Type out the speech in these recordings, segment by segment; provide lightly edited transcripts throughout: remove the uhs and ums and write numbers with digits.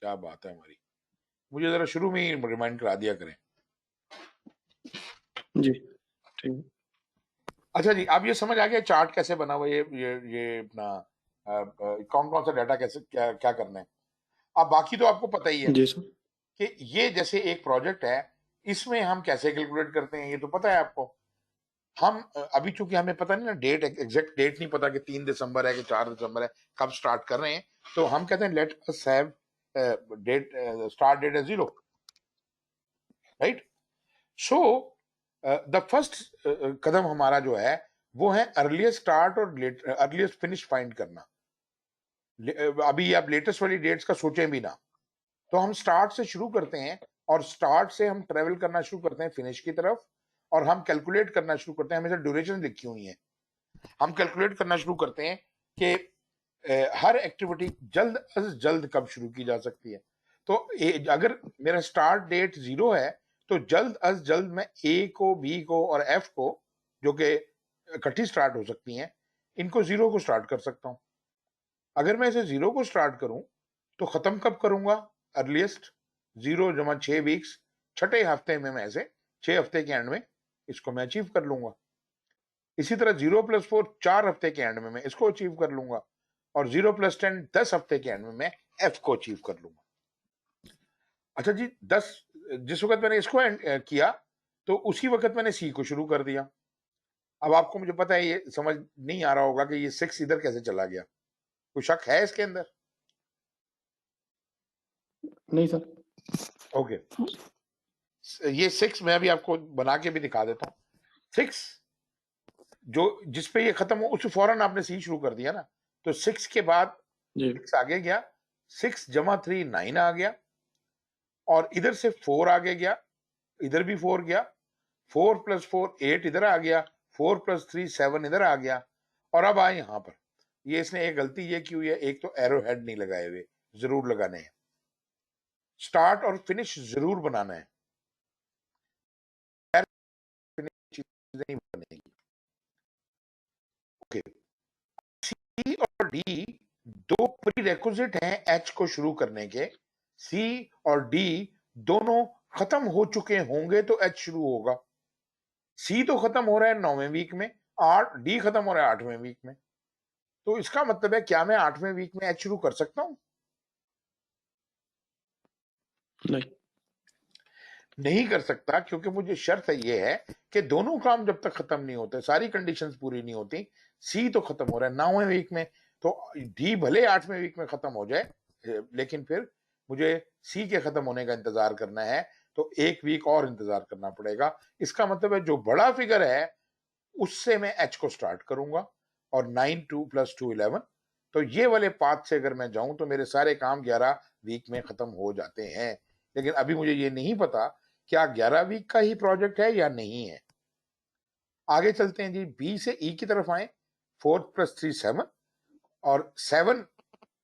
क्या बात है हमारी, मुझे जरा शुरू में ही रिमाइंड करा दिया करें। जी ठीक। अच्छा जी, अब ये समझ आ गया चार्ट कैसे बना हुआ, ये अपना कौन कौन सा डाटा कैसे क्या क्या करना है। अब बाकी तो आपको पता ही है जी सर। कि ये जैसे एक प्रोजेक्ट है, इसमें हम कैसे कैलकुलेट करते हैं ये तो पता है आपको। हम अभी चूंकि हमें पता नहीं ना, डेट एग्जैक्ट डेट नहीं पता कि 3 दिसंबर है कि 4 दिसंबर है, कब स्टार्ट कर रहे हैं, तो हम कहते हैं let us have date, start date है 0, राइट। सो द फर्स्ट कदम हमारा जो है वो है अर्लीस्ट स्टार्ट और अर्लीस्ट फिनिश फाइंड करना। अभी आप लेटेस्ट वाली डेट्स का सोचें भी ना, तो हम स्टार्ट से शुरू करते हैं और स्टार्ट से हम ट्रेवल करना शुरू करते हैं फिनिश की तरफ, और हम कैलकुलेट करना शुरू करते हैं, हमेशा ड्यूरेशन लिखी हुई है, हम कैलकुलेट करना शुरू करते हैं कि हर एक्टिविटी जल्द अज जल्द कब शुरू की जा सकती है। तो अगर मेरा स्टार्ट डेट 0 है तो जल्द अज जल्द मैं ए को, बी को और एफ को, जो कि इकट्ठी स्टार्ट हो सकती हैं, इनको 0 को स्टार्ट कर सकता हूं। अगर मैं इसे 0 को स्टार्ट करूं तो खत्म कब करूंगा, अर्लीस्ट 0 + 6 वीक्स, छठे हफ्ते में मैं ऐसे 6 हफ्ते के एंड में इसको मैं अचीव कर लूंगा। इसी तरह 0 + 4 4 हफ्ते के एंड में मैं इसको अचीव कर लूंगा, और 0 + 10 10 हफ्ते के एंड में मैं एफ को अचीव कर लूंगा। अच्छा जी, 10 जिस वक्त मैंने इसको किया तो उसी वक्त मैंने सी को शुरू कर दिया। अब आपको मुझे पता है ये समझ नहीं आ रहा होगा कि ये 6 इधर कैसे चला गया, कोई शक है इसके अंदर? नहीं सर। ओके, ये 6 मैं अभी आपको बना के भी दिखा देता हूँ। 6 जो जिसपे ये खत्म हो उससे फौरन आपने सी शुरू कर दिया ना, तो 6 के बाद जी 6 आगे गया, 6 + 3 9 आ गया, और इधर से 4 आगे गया, इधर भी 4 गया, 4 + 4 8 इधर आ गया, 4 + 3 7 इधर आ गया। और अब आए यहां पर, ये इसने एक गलती ये की हुई है, एक तो एरो हेड नहीं लगाए हुए, जरूर लगाने हैं। स्टार्ट और फिनिश जरूर बनाना है, फिनिश चीजें नहीं बनेगी। ओके, सी और डी दो प्री रेक्विजिट हैं एच को शुरू करने के। सी और डी दोनों खत्म हो चुके होंगे तो एच शुरू होगा। सी तो खत्म हो रहा है 9वें वीक में, डी खत्म हो रहा है 8वें वीक में, तो इसका मतलब है क्या मैं 8वें वीक में एच शुरू कर सकता हूं? नहीं। नहीं कर सकता, क्योंकि मुझे शर्त है ये है कि दोनों काम जब तक खत्म नहीं होते, सारी कंडीशंस पूरी नहीं होती। सी तो खत्म हो रहा है 9वें वीक में, तो डी भले 8वें वीक में खत्म हो जाए, लेकिन फिर मुझे सी के खत्म होने का इंतजार करना है, तो 1 वीक और इंतजार करना पड़ेगा। इसका मतलब है जो बड़ा फिगर है उससे मैं एच को स्टार्ट करूंगा, और 9 2 + 2 11, तो ये वाले पाथ से अगर मैं जाऊं तो मेरे सारे काम 11 वीक में खत्म हो जाते हैं। लेकिन अभी मुझे ये नहीं पता क्या 11 वीक का ही प्रोजेक्ट है या नहीं है। आगे चलते हैं जी, बी से ई की तरफ आए। 4 + 3 7, और 7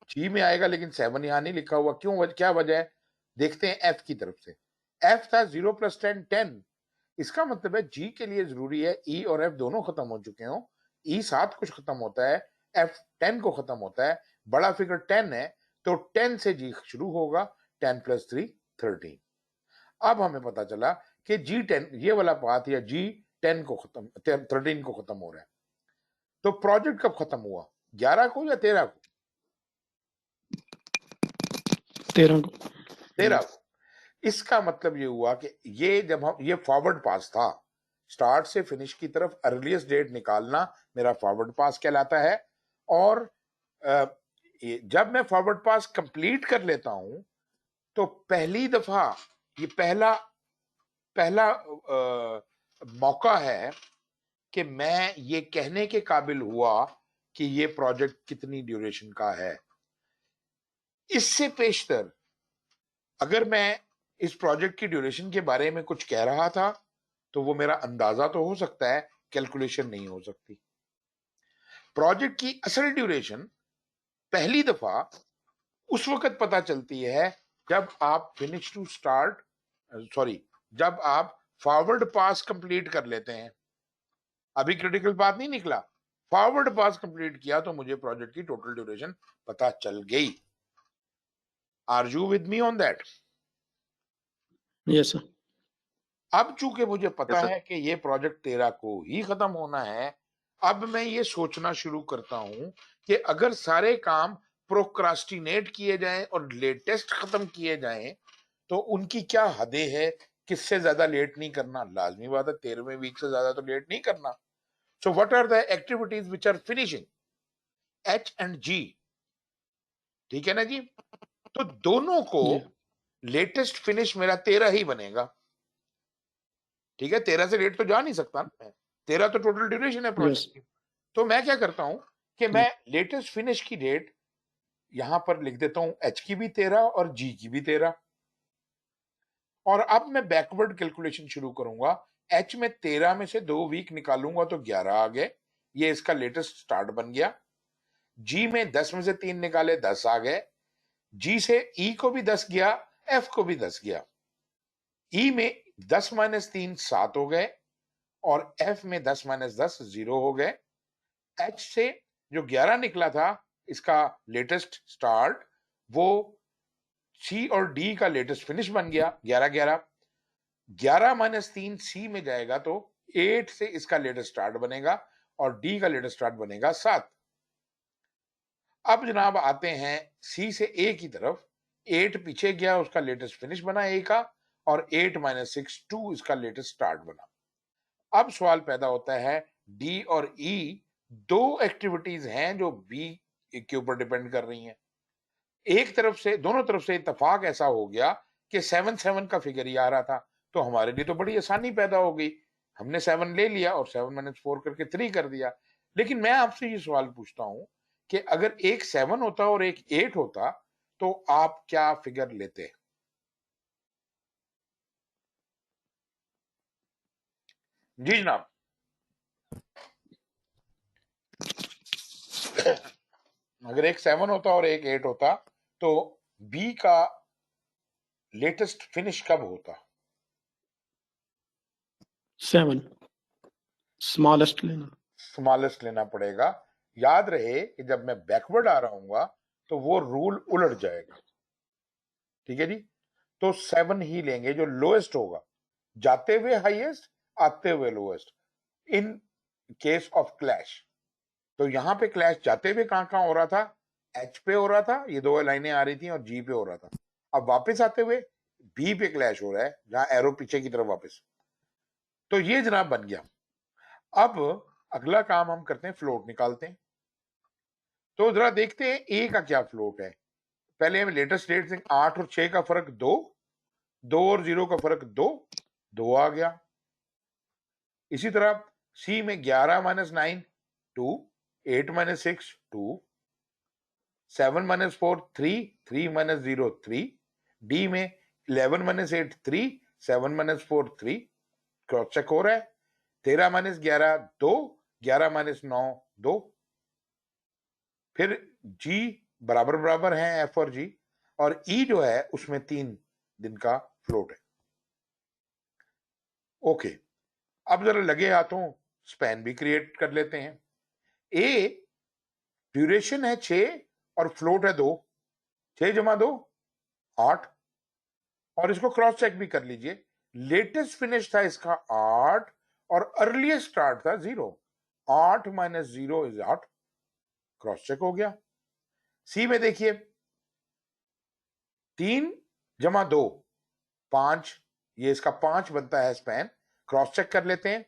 जी में आएगा, लेकिन 7 यहां नहीं लिखा हुआ, क्यों, क्या वजह है? देखते हैं एफ की तरफ से। एफ था 0 + 10 10, इसका मतलब है जी के लिए जरूरी है ई और एफ दोनों खत्म हो चुके हो। ई 7 कुछ खत्म होता है, एफ 10 को खत्म होता है, बड़ा फिगर 10 है, तो 10 से जी शुरू होगा, 10 + 3 13। अब हमें पता चला कि जी 10 ये वाला पाथ, या जी 10 को खत्म 13 को खत्म हो रहा है। तो प्रोजेक्ट कब खत्म हुआ, 11 को या 13 को? 13 को। 13 को। इसका मतलब ये हुआ कि ये जब हम, ये फॉरवर्ड पास था, स्टार्ट से फिनिश की तरफ अर्लीस्ट डेट निकालना मेरा फॉरवर्ड पास कहलाता है। और जब मैं फॉरवर्ड पास कंप्लीट कर लेता हूं तो पहली दफा ये पहला पहला मौका है कि मैं ये कहने के काबिल हुआ कि ये प्रोजेक्ट कितनी ड्यूरेशन का है। इससे पेशतर अगर मैं इस प्रोजेक्ट की ड्यूरेशन के बारे में कुछ कह रहा था तो वो मेरा अंदाजा तो हो सकता है, कैलकुलेशन नहीं हो सकती। प्रोजेक्ट की असल ड्यूरेशन पहली दफा उस वक्त पता चलती है जब आप फिनिश टू स्टार्ट, सॉरी, जब आप फॉरवर्ड पास कंप्लीट कर लेते हैं। अभी क्रिटिकल बात नहीं निकला, फॉरवर्ड पास कंप्लीट किया तो मुझे प्रोजेक्ट की टोटल ड्यूरेशन पता चल गई। Are you with me on that? Yes sir. अब चूंकि मुझे पता Yes, sir. है कि ये प्रोजेक्ट 13 को ही खत्म होना है, अब मैं ये सोचना शुरू करता हूं कि अगर सारे काम प्रोक्रास्टिनेट किए जाएं और लेटेस्ट खत्म किए जाएं तो उनकी क्या हदें है, किससे ज्यादा लेट नहीं करना। लाजमी बात है 13वें वीक से ज्यादा तो लेट नहीं करना। So what are the activities which are finishing? H and G, ठीक है ना जी? तो दोनों को जी लेटेस्ट फिनिश मेरा 13 ही बनेगा, ठीक है? 13 से लेट तो जा नहीं सकता ना, 13 तो टोटल ड्यूरेशन है यस प्रोजेक्ट की। तो मैं क्या करता हूं कि मैं लेटेस्ट फिनिश की डेट यहां पर लिख देता हूं, एच की भी 13 और जी की भी 13। और अब मैं बैकवर्ड कैलकुलेशन शुरू करूंगा। एच में 13 में से 2 वीक निकालूंगा तो 11 आ गए, ये इसका लेटेस्ट स्टार्ट बन गया। जी में 10 में से 3 निकाले 10 आ गए। जी से ई को भी 10 गया, एफ को भी 10 गया। ई में 10 माइनस 3 7 हो गए और एफ में 10 माइनस 10 0 हो गए। एच से जो 11 निकला था इसका लेटेस्ट स्टार्ट, वो सी और डी का लेटेस्ट फिनिश बन गया 11 11। 11 माइनस 3 सी में जाएगा तो 8 से इसका लेटेस्ट स्टार्ट बनेगा और डी का लेटेस्ट स्टार्ट बनेगा 7। अब जनाब आते हैं सी से ए की तरफ। 8 पीछे गया, उसका लेटेस्ट फिनिश बना ए का, और 8 माइनस 6 2 इसका लेटेस्ट स्टार्ट बना। अब सवाल पैदा होता है, डी और ई दो एक्टिविटीज हैं जो बी के ऊपर डिपेंड कर रही हैं। एक तरफ से, दोनों तरफ से इत्तेफाक ऐसा हो गया कि 7 7 का फिगर ही आ रहा था, तो हमारे लिए तो बड़ी आसानी पैदा हो गई। हमने 7 ले लिया और 7 माइनस 4 करके 3 कर दिया। लेकिन मैं आपसे ये सवाल पूछता हूं कि अगर एक 7 होता और एक 8 होता तो आप क्या फिगर लेते? जी जनाब। अगर एक 7 होता और एक 8 होता तो बी का लेटेस्ट फिनिश कब होता? 7 स्मॉलेस्ट लेना। स्मॉलेस्ट लेना पड़ेगा। याद रहे कि जब मैं बैकवर्ड आ रहा हूँ तो वो रूल उलट जाएगा, ठीक है जी? तो 7 ही लेंगे जो लोएस्ट होगा, जाते हुए हाईएस्ट, आते हुए lowest, in case of clash. तो यहां पे क्लैश जाते हुए कहां कहां हो रहा था? एच पे हो रहा था, ये दो लाइनें आ रही थी, और जी पे हो रहा था। अब वापस आते हुए बी पे क्लैश हो रहा है, जहां एरो पीछे की तरफ वापस। तो ये जनाब बन गया। अब अगला काम हम करते हैं, फ्लोट निकालते हैं। तो जरा देखते हैं ए का क्या फ्लोट है। पहले हम लेटेस्ट डेट से 8 और 6 का फर्क 2, 2 और 0 का फर्क 2, 2 आ गया। इसी तरह सी में 11 minus 9 2, 8 minus 6 2, 7 minus 4 3, 3 minus 0 3। D में 11 माइनस 8 3, 7 माइनस 4 3। क्रॉस चेक हो रहा है। 13 माइनस 11 2, 11 माइनस 9 2। फिर जी बराबर बराबर हैं एफ और जी, और ई जो है उसमें 3 दिन का फ्लोट है। ओके, अब जरा लगे हाथों स्पैन भी क्रिएट कर लेते हैं। ए ड्यूरेशन है 6 और फ्लोट है 2, 6 जमा 2 8। और इसको क्रॉस चेक भी कर लीजिए, लेटेस्ट फिनिश था इसका 8 और अर्लीस्ट स्टार्ट था 0। 8 माइनस 0 इज 8, क्रॉस चेक हो गया। सी में देखिए 3 जमा 2 5, ये इसका 5 बनता है स्पैन। क्रॉस चेक कर लेते हैं,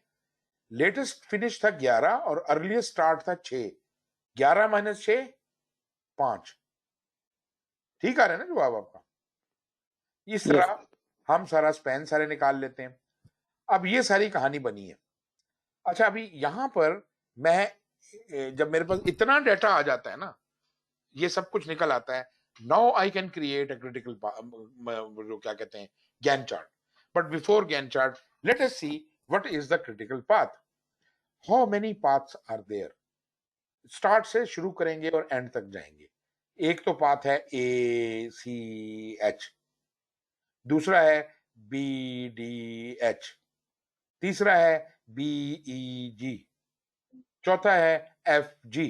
लेटेस्ट फिनिश था 11 और अर्लीस्ट स्टार्ट था 6। 11 माइनस 6 5। ठीक आ रहा है ना जवाब आपका? इस यस तरह हम सारा स्पैन सारे निकाल लेते हैं। अब ये सारी कहानी बनी है। अच्छा, अभी यहां पर मैं जब मेरे पास इतना डाटा आ जाता है ना, ये सब कुछ निकल आता है, now I can create a critical, जो क्या कहते हैं, Gantt chart. But before Gantt chart, let us see what is the critical path. How many paths are there? Start से शुरू करेंगे और एंड तक जाएंगे। एक तो पाथ है ए सी एच, दूसरा है बी डी एच, तीसरा है बी ई जी, चौथा है एफ जी।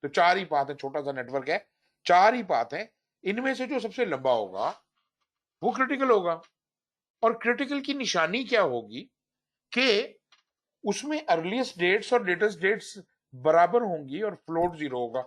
तो 4 ही पाथ है, छोटा सा नेटवर्क है, 4 ही पाथ है। इनमें से जो सबसे लंबा होगा वो क्रिटिकल होगा। और क्रिटिकल की निशानी क्या होगी कि उसमें अर्लीस्ट डेट्स और लेटेस्ट डेट्स बराबर होंगी और फ्लोट जीरो होगा।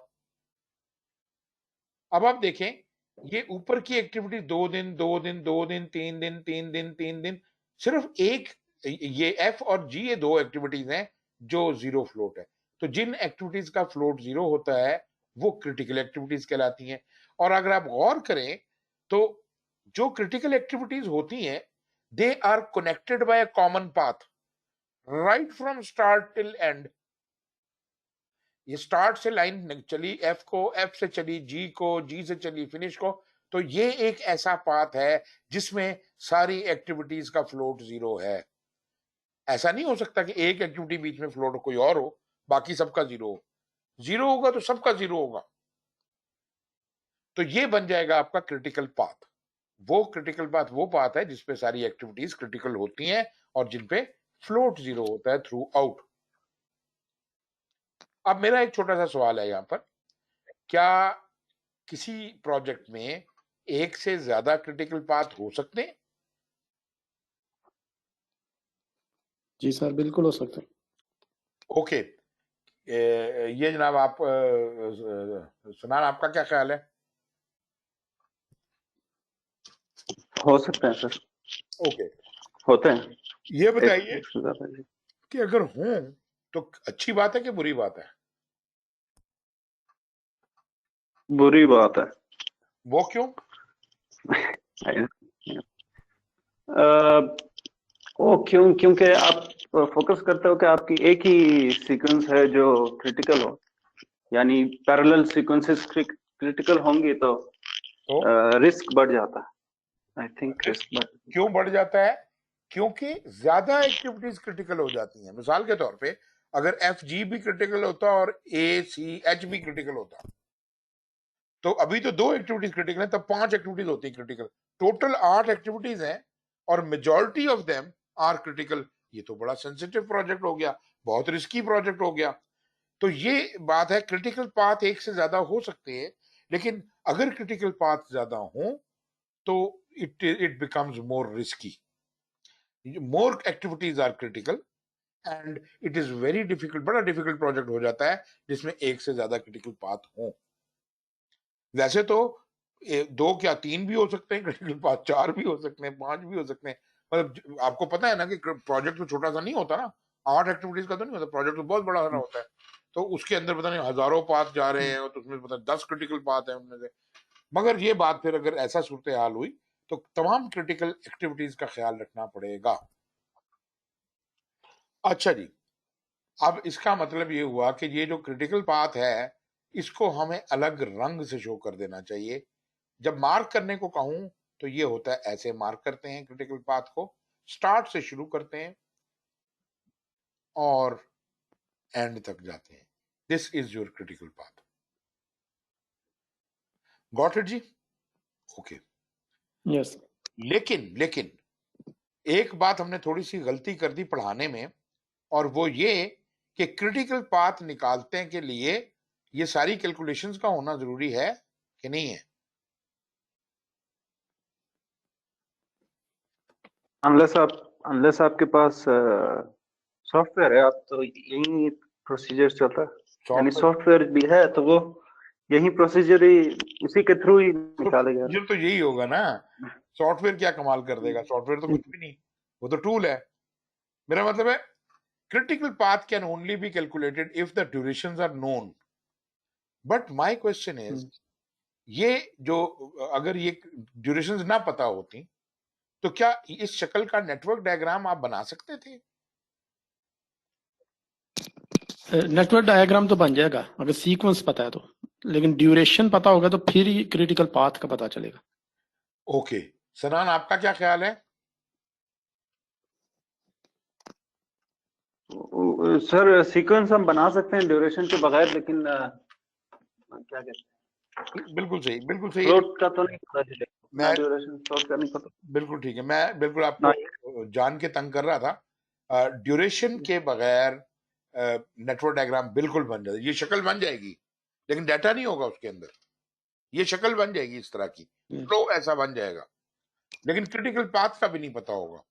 अब आप देखें, ये ऊपर की एक्टिविटी 2 दिन 2 दिन 2 दिन 3 दिन 3 दिन 3 दिन, सिर्फ एक, ये एफ और जी, ये दो एक्टिविटीज हैं जो जीरो फ्लोट है। तो जिन एक्टिविटीज का फ्लोट जीरो होता है वो क्रिटिकल एक्टिविटीज कहलाती हैं। और अगर आप गौर करें तो जो क्रिटिकल एक्टिविटीज होती हैं they are connected by a common path right from start till end. ये स्टार्ट से लाइन चली एफ को, एफ से चली जी को, जी से चली फिनिश को। तो ये एक ऐसा पाथ है जिसमें सारी एक्टिविटीज का फ्लोट जीरो है। ऐसा नहीं हो सकता कि एक एक्टिविटी बीच में फ्लोट कोई और हो बाकी सबका जीरो हो। जीरो होगा तो सबका जीरो होगा। तो ये बन जाएगा आपका क्रिटिकल पाथ। वो क्रिटिकल पाथ वो पाथ है जिसपे सारी एक्टिविटीज क्रिटिकल होती हैं और जिनपे फ्लोट जीरो होता है थ्रू आउट। अब मेरा एक छोटा सा सवाल है यहाँ पर, क्या किसी प्रोजेक्ट में एक से ज्यादा क्रिटिकल पाथ हो सकते हैं? जी सर, बिल्कुल हो सकता है। ओके। ये जनाब आप सुनान, आपका क्या ख्याल है? हो सकते हैं सर, ओके, होते हैं। ये बताइए एक से ज्यादा भी। कि अगर हों तो अच्छी बात है कि बुरी बात है? बुरी बात है। वो क्यों? ओ क्यों? क्योंकि आप फोकस करते हो कि आपकी एक ही सीक्वेंस है जो क्रिटिकल हो, यानी पैरेलल सीक्वेंसेस क्रिटिकल होंगी तो तो रिस्क बढ़ जाता है। आई थिंक रिस्क बढ़ क्यों बढ़ जाता है? क्योंकि ज्यादा एक्टिविटीज क्रिटिकल हो जाती हैं। मिसाल के तौर पे अगर एफ जी भी क्रिटिकल होता और ए सी एच भी क्रिटिकल होता, तो अभी तो दो एक्टिविटीज क्रिटिकल हैं, तब 5 एक्टिविटीज होती क्रिटिकल। टोटल 8 एक्टिविटीज हैं और majority of them are critical. ये तो बड़ा सेंसिटिव प्रोजेक्ट हो गया, बहुत रिस्की प्रोजेक्ट हो गया। तो ये बात है, क्रिटिकल पाथ एक से ज्यादा हो सकते हैं, लेकिन अगर क्रिटिकल पाथ ज्यादा हो तो it becomes more risky. More activities are critical and it is very difficult, बड़ा डिफिकल्ट प्रोजेक्ट हो जाता है जिसमें एक से ज्यादा क्रिटिकल पाथ हो। वैसे तो दो क्या तीन भी हो सकते हैं क्रिटिकल पाथ, 4 भी हो सकते हैं, 5 भी हो सकते हैं। मतलब आपको पता है ना कि प्रोजेक्ट तो छोटा सा नहीं होता ना, 8 एक्टिविटीज का तो नहीं होता, प्रोजेक्ट तो बहुत बड़ा सारा होता है। तो उसके अंदर पता नहीं हजारों पाथ जा रहे हैं, तो उसमें पता 10 क्रिटिकल पाथ है उनमें से। मगर ये बात फिर अगर ऐसा सूरत हाल हुई तो तमाम क्रिटिकल एक्टिविटीज का ख्याल रखना पड़ेगा। अच्छा जी, अब इसका मतलब ये हुआ कि ये जो क्रिटिकल पाथ है इसको हमें अलग रंग से शो कर देना चाहिए। जब मार्क करने को कहूं तो ये होता है, ऐसे मार्क करते हैं क्रिटिकल पाथ को, स्टार्ट से शुरू करते हैं और एंड तक जाते हैं। This is your critical path. Got it जी? ओके। यस। लेकिन लेकिन एक बात हमने थोड़ी सी गलती कर दी पढ़ाने में, और वो ये कि क्रिटिकल पाथ निकालने के लिए ये सारी कैलकुलेशंस का होना जरूरी है कि नहीं है? अनलेस आपके पास सॉफ्टवेयर है, आप तो यही प्रोसीजर चलता है। यानी सॉफ्टवेयर सॉफ्टवेयर भी है तो वो यही प्रोसीजर ही उसी के थ्रू ही निकालेगा। तो यही होगा ना। सॉफ्टवेयर क्या कमाल कर देगा? सॉफ्टवेयर तो कुछ भी नहीं, वो तो टूल है। मेरा मतलब है critical path can only be calculated if the durations are known. But my question is, ये जो अगर ये ड्यूरेशंस ना पता होती तो क्या इस शक्ल का नेटवर्क डायग्राम आप बना सकते थे? नेटवर्क डायग्राम तो बन जाएगा अगर सीक्वेंस पता है तो, लेकिन ड्यूरेशन पता होगा तो फिर ही क्रिटिकल पाथ का पता चलेगा। ओके, सनान आपका क्या ख्याल है? सर सीक्वेंस हम बना सकते हैं ड्यूरेशन के बगैर, लेकिन क्या कहते हैं, बिल्कुल सही, बिल्कुल सही। फ्लोट का तो नहीं पता चलेगा, ना मैं ड्यूरेशन फ्लोट का नहीं पता। बिल्कुल ठीक है, मैं बिल्कुल ना आपको जान के तंग कर रहा था। ड्यूरेशन के बगैर नेटवर्क डायग्राम बिल्कुल बन जाएगी, ये शक्ल बन जाएगी लेकिन डाटा नहीं होगा उसके अंदर। ये शक्ल बन जाएगी इस तरह की, फ्लो ऐसा बन जाएगा, लेकिन क्रिटिकल पाथ का भी नहीं पता होगा।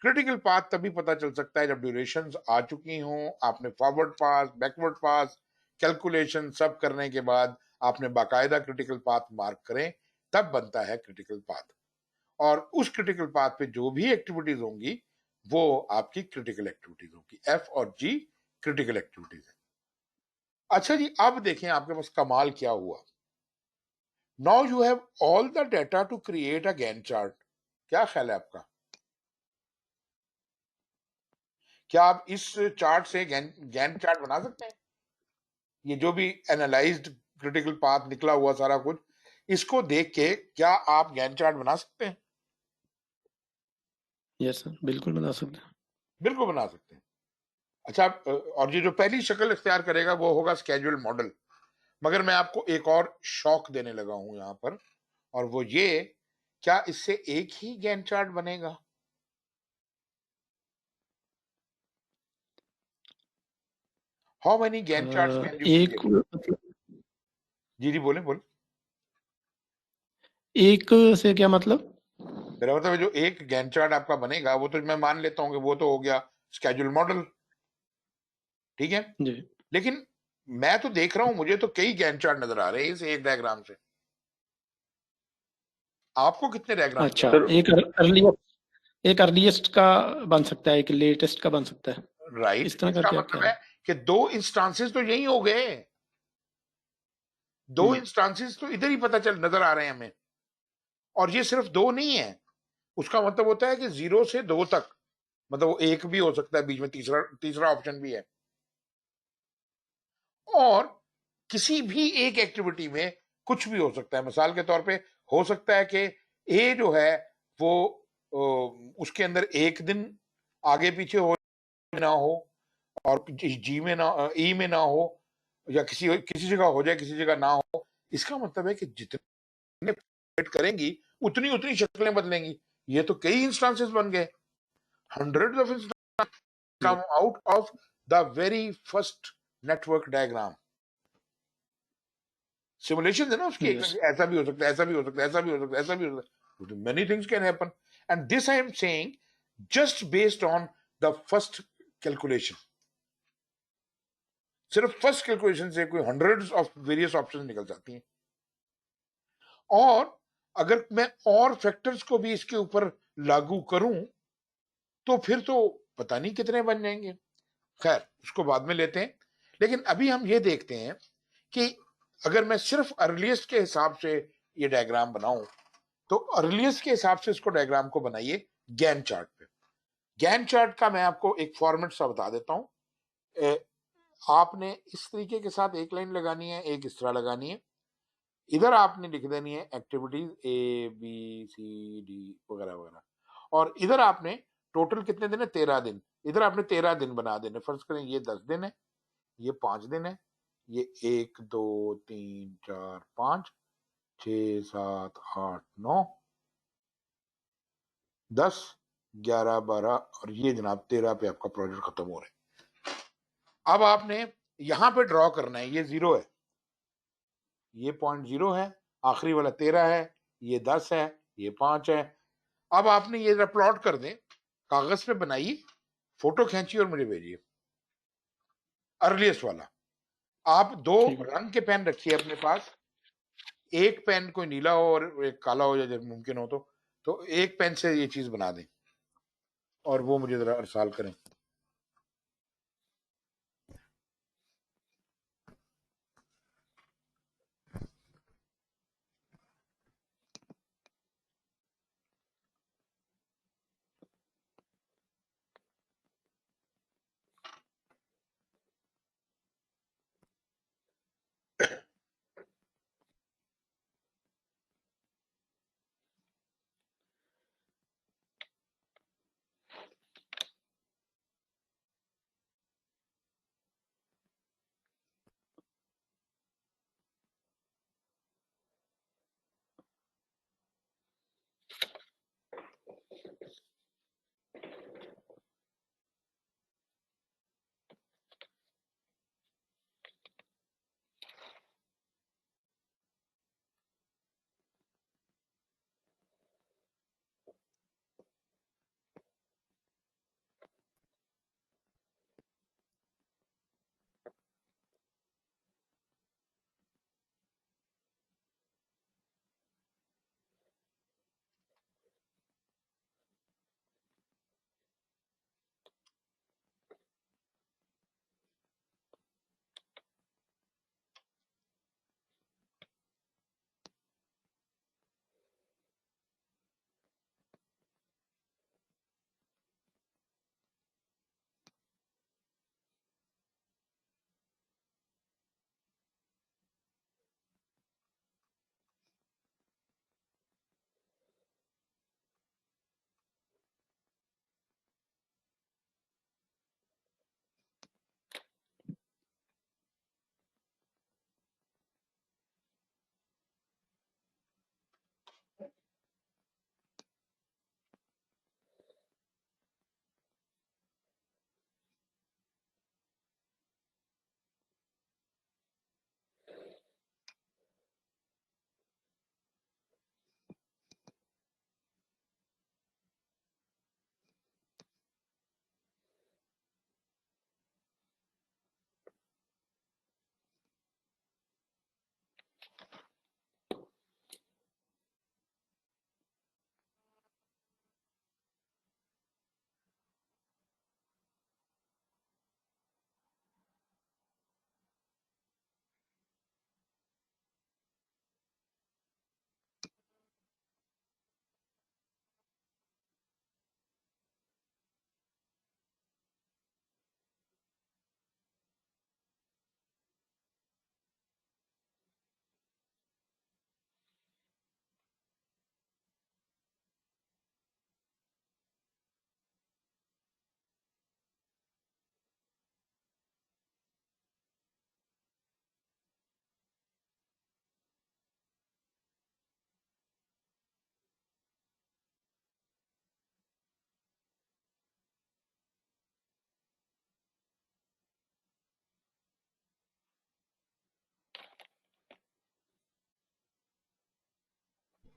क्रिटिकल पाथ तभी पता चल सकता है जब ड्यूरेशंस आ चुकी हों, आपने फॉरवर्ड पास, बैकवर्ड पास, कैलकुलेशन सब करने के बाद आपने बाकायदा क्रिटिकल पाथ मार्क करें, तब बनता है क्रिटिकल पाथ। और उस क्रिटिकल पाथ पे जो भी एक्टिविटीज होंगी वो आपकी क्रिटिकल एक्टिविटीज होगी। एफ और जी क्रिटिकल एक्टिविटीज है। अच्छा जी, अब देखें आपके पास कमाल क्या हुआ। Now you have all the data to create a Gantt chart. क्या ख्याल है आपका? क्या आप इस चार्ट से गैन चार्ट बना सकते हैं? ये जो भी एनालाइज्ड क्रिटिकल पाथ निकला हुआ सारा कुछ, इसको देख के क्या आप गैन चार्ट बना सकते हैं? यस सर, बिल्कुल बना सकते हैं। बिल्कुल बना सकते हैं। अच्छा, और ये जो पहली शक्ल इख्तियार करेगा वो होगा स्केड्यूल्ड मॉडल। मगर मैं आपको एक और शौक देने लगा हूं यहां पर, और वो ये, क्या इससे एक ही गैन चार्ट बनेगा? How many Gantt charts can you एक क्रिएट? मतलब जी जी, बोले बोले। एक से क्या मतलब? मेरा मतलब है जो एक गैन चार्ट आपका बनेगा वो तो मैं मान लेता हूँ कि वो तो हो गया स्केड्यूल मॉडल, ठीक है। जी। लेकिन मैं तो देख रहा हूं, मुझे तो कई गैन चार्ट नजर आ रहे हैं इस एक डायग्राम से। आपको कितने डायग्राम अच्छा, नजर आ सर एक अर्लीस्ट का बन सकता है, एक लेटेस्ट का बन सकता है, रहे? राइट, इस तरह का इसका क्या कह मतलब रहे है हैं? कि दो इंस्टांसेस तो यही हो गए, दो हम्म, इंस्टांसेस तो इधर ही पता चल नजर आ रहे हैं हमें। और ये सिर्फ दो नहीं है, उसका मतलब होता है कि 0 से 2 तक, मतलब वो एक भी हो सकता है, बीच में तीसरा तीसरा ऑप्शन भी है। और किसी भी एक एक्टिविटी में कुछ भी हो सकता है। मिसाल के तौर पे हो सकता है कि ए जो है वो उसके अंदर एक दिन आगे पीछे हो ना हो, और जी में ना, ई में ना हो, या किसी किसी जगह हो जाए किसी जगह ना हो। इसका मतलब है कि जितने फिट करेंगी उतनी उतनी शक्लें बदलेंगी। ये तो कई इंस्टांसेस बन गए, हंड्रेड्स ऑफ इंस्टांसेस जी। Come out of the very first network diagram. Simulation है ना उसकी, यस। ऐसा भी हो सकता है, ऐसा भी हो सकता है, ऐसा भी हो सकता है, ऐसा भी हो सकता है। Many things can happen, and this I am saying just based on the first calculation. सिर्फ फर्स्ट कैलकुलेशन से कोई हंड्रेड्स ऑफ वेरियस ऑप्शन निकल जाती हैं। और अगर मैं और फैक्टर्स को भी इसके ऊपर लागू करूं तो फिर तो पता नहीं कितने बन जाएंगे। खैर, उसको बाद में लेते हैं। लेकिन अभी हम ये देखते हैं कि अगर मैं सिर्फ अर्लीस्ट के हिसाब से ये डायग्राम बनाऊं, तो अर्लीस्ट के हिसाब से इसको डायग्राम को बनाइए गैन चार्ट पे। गैन चार्ट का मैं आपको एक फॉर्मेट सा बता देता हूं। आपने इस तरीके के साथ एक लाइन लगानी है, एक इस तरह लगानी है। इधर आपने लिख देनी है activities A B C D वगैरह वगैरह, और इधर आपने टोटल कितने दिन है, 13 दिन। इधर आपने 13 दिन बना देने। फर्ज करें ये 10 दिन है, ये 5 दिन है, ये 1 2 3 4 5 6 7 8 9 10 11 12, और ये जनाब 13 पे आपका प्रोजेक्ट खत्म हो रहा है। अब आपने यहां पे ड्रॉ करना है, ये 0 है, ये पॉइंट 0 है, आखिरी वाला 13 है, ये 10 है, ये 5 है। अब आपने ये प्लॉट कर दें, कागज पे बनाइए, फोटो खींचिए और मुझे भेजिए अर्लीस्ट वाला। आप दो ठीक है। रंग के पेन रखिए अपने पास, एक पेन कोई नीला हो और एक काला हो, या जब मुमकिन हो तो एक पेन से ये चीज बना दें और वो मुझे जरा अरसाल करें।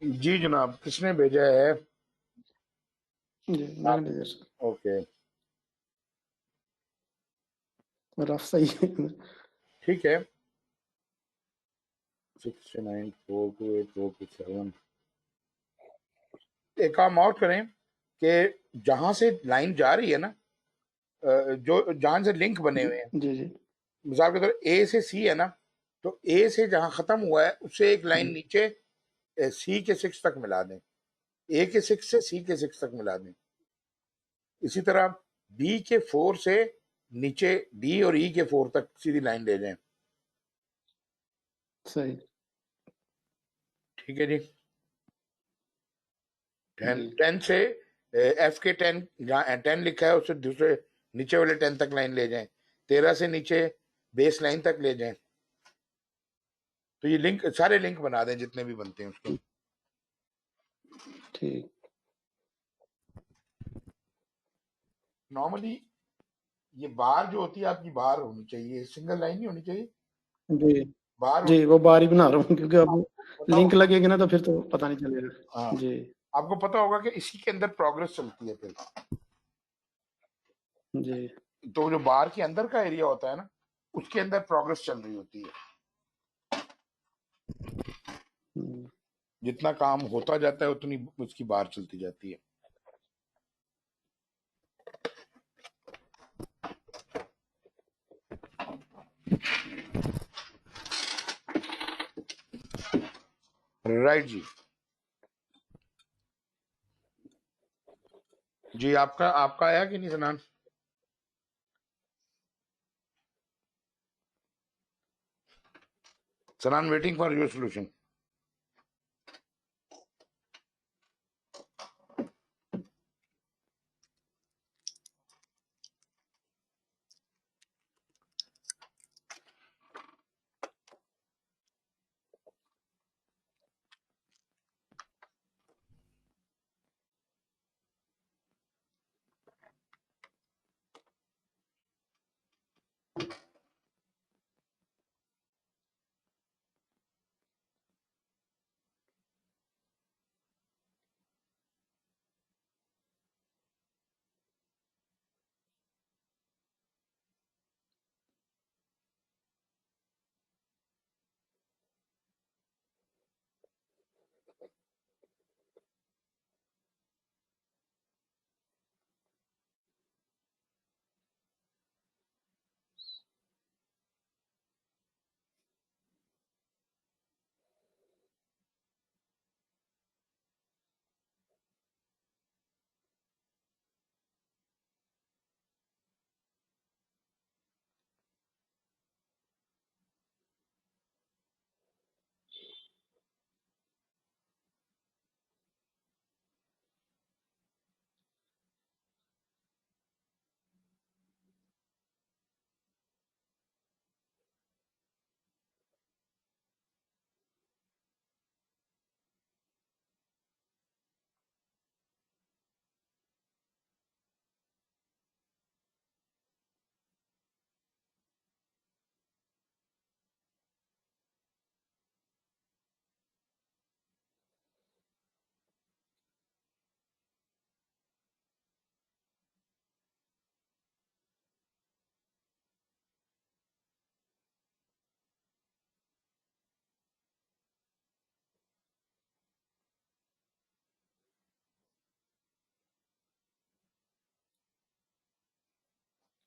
जी जनाब, किसने भेजा है? जी मैंने भेजा सर। ओके, रफ सही है। ठीक है। 69428427। एक काम और करें कि जहां से लाइन जा रही है ना, जो जहां से लिंक बने हुए हैं, जी जी मिसाल के तौर ए से सी है ना, तो ए से जहां खत्म हुआ है उससे एक लाइन नीचे सी के 6 तक मिला दें, ए के 6 से सी के 6 तक मिला दें। इसी तरह बी के 4 से नीचे डी और ई के 4 तक सीधी लाइन ले जाएं। सही। ठीक है जी। 10 जी 10 से एफ के 10 जहाँ 10 लिखा है उससे दूसरे नीचे वाले 10 तक लाइन ले जाएं। 13 से नीचे बेस लाइन तक ले जाएं। तो ये लिंक, सारे लिंक बना दें जितने भी बनते हैं उसके। ठीक। नॉर्मली ये बार जो होती है आपकी बार होनी चाहिए, सिंगल लाइन नहीं होनी चाहिए, जी बार जी होनी वो बारी बना रहा हूँ क्योंकि अब पता लिंक होगा। लगेगी ना तो फिर तो पता नहीं चलेगा। हाँ, जी आपको पता होगा कि इसी के अंदर प्रोग्रेस चलती है फिर। जी तो जो बार के अंदर का एरिया होता है ना, उसके अंदर प्रोग्रेस चल रही होती है। हम्म, जितना काम होता जाता है उतनी उसकी बार चलती जाती है। राइट जी। जी आपका आपका आया कि नहीं सनान? सनान, वेटिंग फॉर योर सोल्यूशन।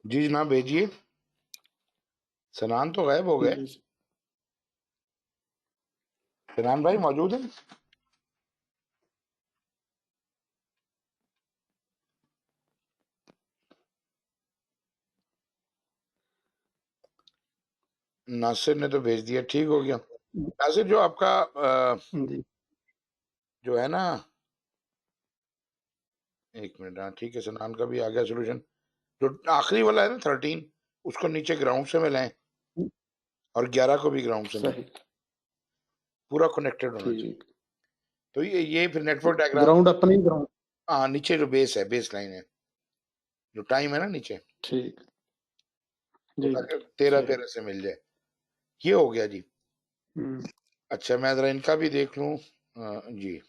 जी जनाब भेजिए। सनान तो गायब हो गए। जी सनान भाई मौजूद है? नासिर ने तो भेज दिया, ठीक हो गया। नासिर जो आपका जी जो है ना, एक मिनट, हाँ ठीक है, सनान का भी आ गया सोल्यूशन। जो आखिरी वाला है ना 13, उसको नीचे ग्राउंड से मिलाएं और 11 को भी ग्राउंड से मिलाएं। सही। पूरा कनेक्टेड होना चाहिए। ठीक। तो ये फिर नेटवर्क डायग्राम। ग्राउंड अपनी ग्राउंड। हाँ, नीचे जो बेस है, बेस लाइन है, जो टाइम है ना नीचे, ठीक। वो जी ताकि 13 सही। 13 से मिल जाए। ये हो गया जी। हम्म, अच्छा, मैं जरा इनका भी देख लूं। जी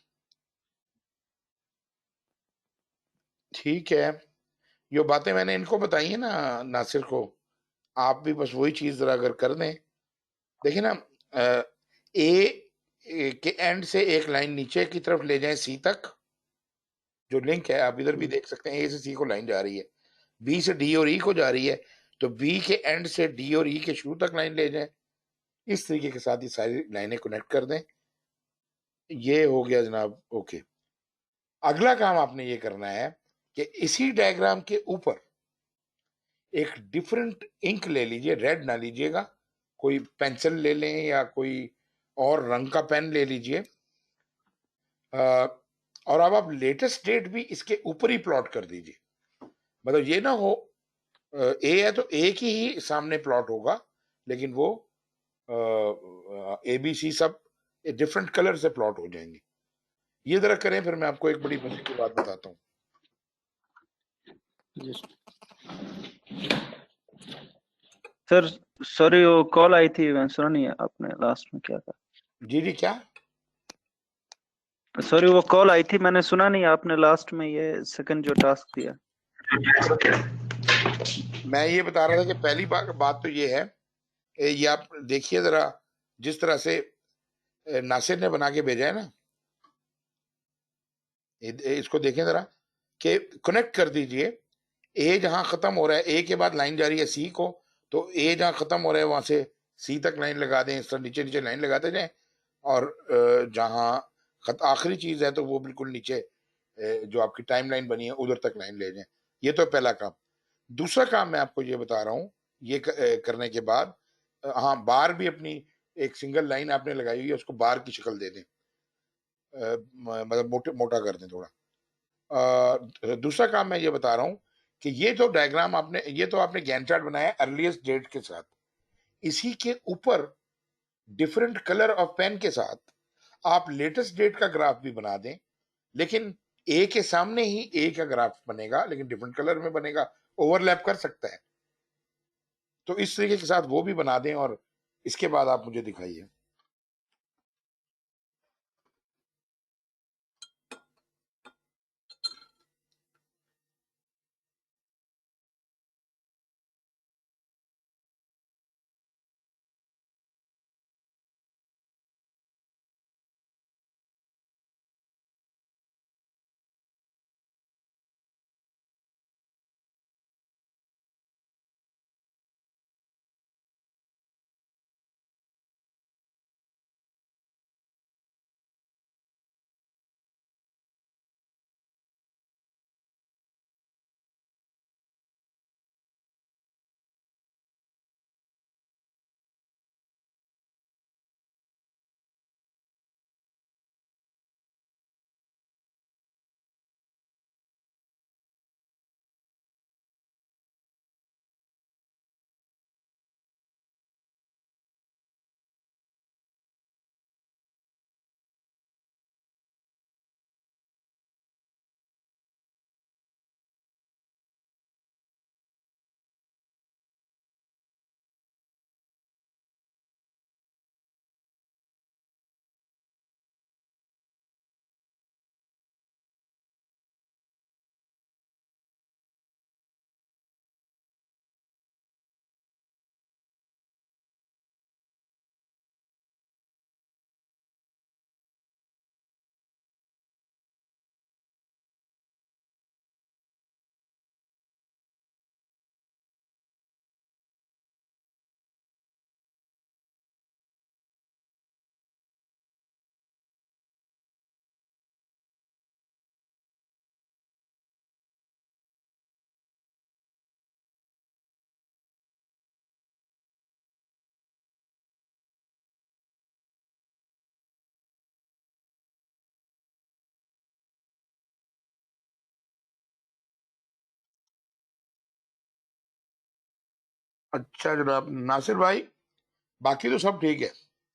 ठीक है, ये बातें मैंने इनको बताई है ना नासिर को, आप भी बस वही चीज जरा अगर कर दें। देखिए ना, ए के एंड से एक लाइन नीचे की तरफ ले जाएं सी तक, जो लिंक है आप इधर भी देख सकते हैं, ए से सी को लाइन जा रही है, बी से डी और ई को जा रही है, तो बी के एंड से डी और ई के शुरू तक लाइन ले जाएं, इस तरीके के साथ ये सारी लाइनें कनेक्ट कर दें। ये हो गया जनाब, ओके। अगला काम आपने ये करना है कि इसी डायग्राम के ऊपर एक डिफरेंट इंक ले लीजिए, रेड ना लीजिएगा, कोई पेंसिल ले लें या कोई और रंग का पेन ले लीजिए, और अब आप लेटेस्ट डेट भी इसके ऊपर ही प्लॉट कर दीजिए। मतलब ये ना हो ए है तो ए की ही सामने प्लॉट होगा, लेकिन वो ए बी सी सब डिफरेंट कलर से प्लॉट हो जाएंगे। ये जरा करें, फिर मैं आपको एक बड़ी मजे की बात बताता हूँ। सर सॉरी, वो कॉल आई थी, मैं सुना नहीं है आपने लास्ट में क्या कहा। जी जी, क्या? सॉरी, वो कॉल आई थी, मैंने सुना नहीं आपने लास्ट में ये सेकंड जो टास्क दिया। मैं ये बता रहा था कि पहली बात तो ये है, ये आप देखिए जरा, जिस तरह से नासिर ने बना के भेजा है ना, इसको देखें जरा कि कनेक्ट कर दीजिए। ए जहां खत्म हो रहा है, ए के बाद लाइन जा रही है सी को, तो ए जहां खत्म हो रहा है वहां से सी तक लाइन लगा दें, इस तरह नीचे नीचे लाइन लगाते जाएं, और जहां आखिरी चीज है तो वो बिल्कुल नीचे जो आपकी टाइम लाइन बनी है उधर तक लाइन ले जाएं। ये तो पहला काम। दूसरा काम मैं आपको ये बता रहा हूँ, ये करने के बाद हाँ, बार भी अपनी एक सिंगल लाइन आपने लगाई हुई है, उसको बार की शक्ल दे दें, मतलब मोटा कर दें थोड़ा। दूसरा काम मैं ये बता रहा हूँ कि ये जो डायग्राम आपने, ये तो आपने गैन चार्ट बनाया अर्लीस्ट डेट के साथ, इसी के ऊपर डिफरेंट कलर ऑफ पेन के साथ आप लेटेस्ट डेट का ग्राफ भी बना दें, लेकिन ए के सामने ही ए का ग्राफ बनेगा, लेकिन डिफरेंट कलर में बनेगा, ओवरलैप कर सकता है, तो इस तरीके के साथ वो भी बना दें और इसके बाद आप मुझे दिखाइए। अच्छा जनाब नासिर भाई, बाकी तो सब ठीक है,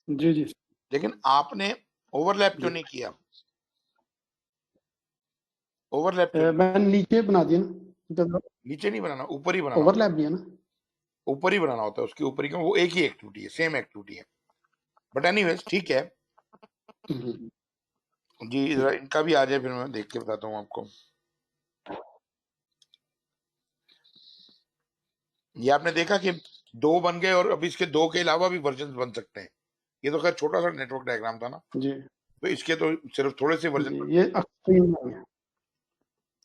जी जी लेकिन आपने ओवरलैप क्यों जी। नहीं किया? ओवरलैप क्यों नहीं? मैंने नीचे बना दिया ना, नीचे नहीं बनाना, ऊपर ही बनाना होता ओवरलैप दिया ना। है, ऊपर ही बनाना होता है, उसके ऊपर ही, क्यों? वो एक ही एक्टिविटी है, सेम एक्टिविटी है। बट एनीवेज ठीक है। हम्म। जी जरा इनका भी आ जाए, फिर मैं देख के बताता हूँ आपको। ये आपने देखा कि 2 बन गए और अभी इसके 2 के अलावा भी वर्जन बन सकते हैं। ये तो खैर छोटा सा नेटवर्क डायग्राम था ना, जी तो इसके तो सिर्फ थोड़े से वर्जन जी, बन ये एक्सट्रीम बन गया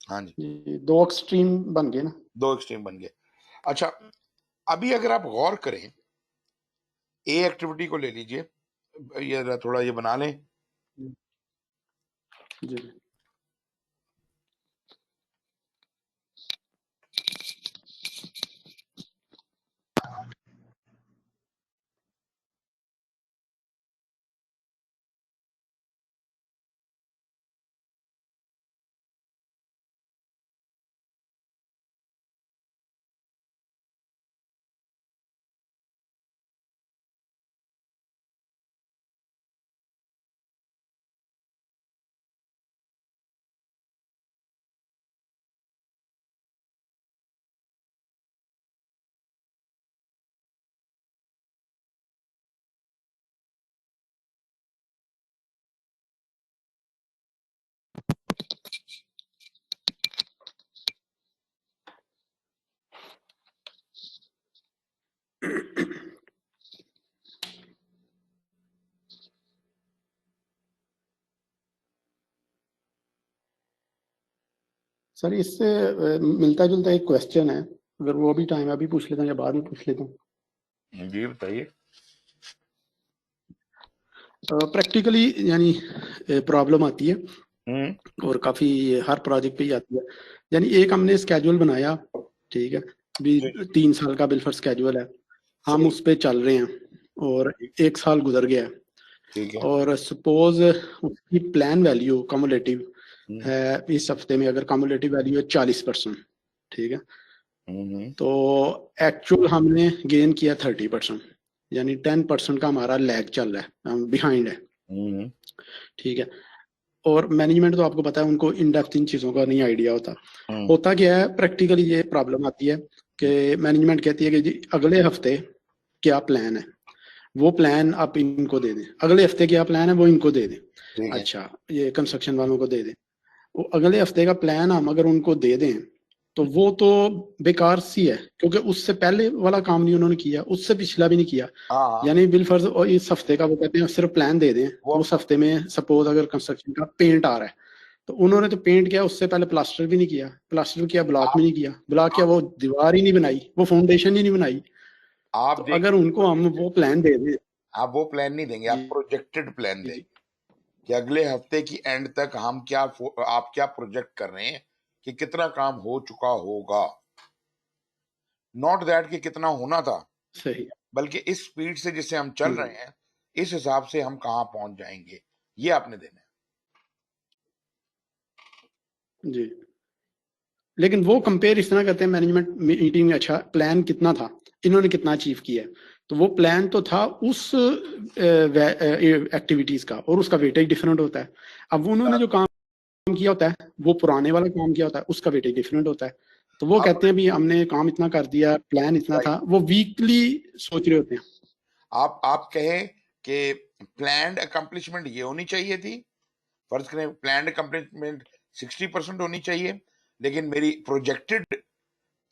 हाँ जी, जी, 2 एक्सट्रीम बन गए ना। 2 एक्सट्रीम बन गए। अच्छा, अभी अगर आप गौर करें, ए एक्टिविटी को ले लीजिए, ये जरा थोड़ा ये बना लें। जी सर इससे मिलता जुलता एक क्वेश्चन है, अगर वो भी टाइम अभी पूछ लेता हूँ या बाद में पूछ लेता हूँ। जी बताइए। प्रैक्टिकली यानी प्रॉब्लम आती है और काफी हर प्रोजेक्ट पे ही आती है। यानी एक हमने स्केड्यूल बनाया, ठीक है, भी 3 साल का बिल्फर स्केड्यूल है, हम उस पे चल रहे हैं और 1 साल गुजर गया ठीक है। और सपोज उसकी प्लान वैल्यू कम्युलेटिव है, इस हफ्ते में अगर कम्युलेटिव वैल्यू है 40%, ठीक है, तो एक्चुअल हमने गेन किया 30%, यानी 10% का हमारा लैग चल रहा है, बिहाइंड है, ठीक है। और मैनेजमेंट तो आपको पता है उनको इन डेप्थ इन चीजों का नहीं आइडिया होता। होता क्या है, प्रैक्टिकली ये प्रॉब्लम आती है कि मैनेजमेंट कहती है कि जी अगले हफ्ते क्या प्लान है, वो प्लान आप इनको दे दें, अगले हफ्ते क्या प्लान है वो इनको दे दें। अच्छा, ये कंस्ट्रक्शन वालों को दे दें, वो अगले हफ्ते का प्लान हम अगर उनको दे दें तो वो तो बेकार सी है, क्योंकि उससे पहले वाला काम नहीं उन्होंने किया, उससे पिछला भी नहीं किया। यानी बिल फर्ज और इस हफ्ते का वो कहते हैं सिर्फ प्लान दे दें, उस हफ्ते में सपोज अगर कंस्ट्रक्शन का पेंट आ रहा है तो उन्होंने तो पेंट किया, उससे पहले प्लास्टर भी नहीं किया, प्लास्टर किया ब्लॉक भी नहीं किया, ब्लॉक किया वो दीवार ही नहीं बनाई, वो फाउंडेशन ही नहीं बनाई। आप तो अगर उनको हम वो प्लान दे दें, आप वो प्लान नहीं देंगे, आप प्रोजेक्टेड प्लान देंगे कि अगले हफ्ते की एंड तक हम आप क्या प्रोजेक्ट कर रहे हैं कि कितना काम हो चुका होगा, नॉट दैट कि कितना होना था, सही, बल्कि इस स्पीड से जिससे हम चल रहे हैं इस हिसाब से हम कहाँ पहुंच जाएंगे, ये आपने देना है जी। लेकिन वो कंपेयर इस तरह करते हैं मैनेजमेंट मीटिंग में, अच्छा प्लान कितना था, इन्होंने कितना अचीव किया है, तो वो प्लान तो था उस एक्टिविटीज का और उसका वेटेज डिफरेंट होता है। अब उन्होंने जो काम किया होता है वो पुराने वाला काम किया होता है, उसका वेटेज डिफरेंट होता है। तो वो कहते हैं भी हमने काम इतना कर दिया, प्लान इतना था, वो वीकली सोच रहे होते हैं। आप कहें कि प्लान्ड अकम्प्लिशमेंट ये होनी चाहिए थी, फर्ज करें प्लान्ड अकम्प्लिशमेंट 60% होनी चाहिए, लेकिन मेरी प्रोजेक्टेड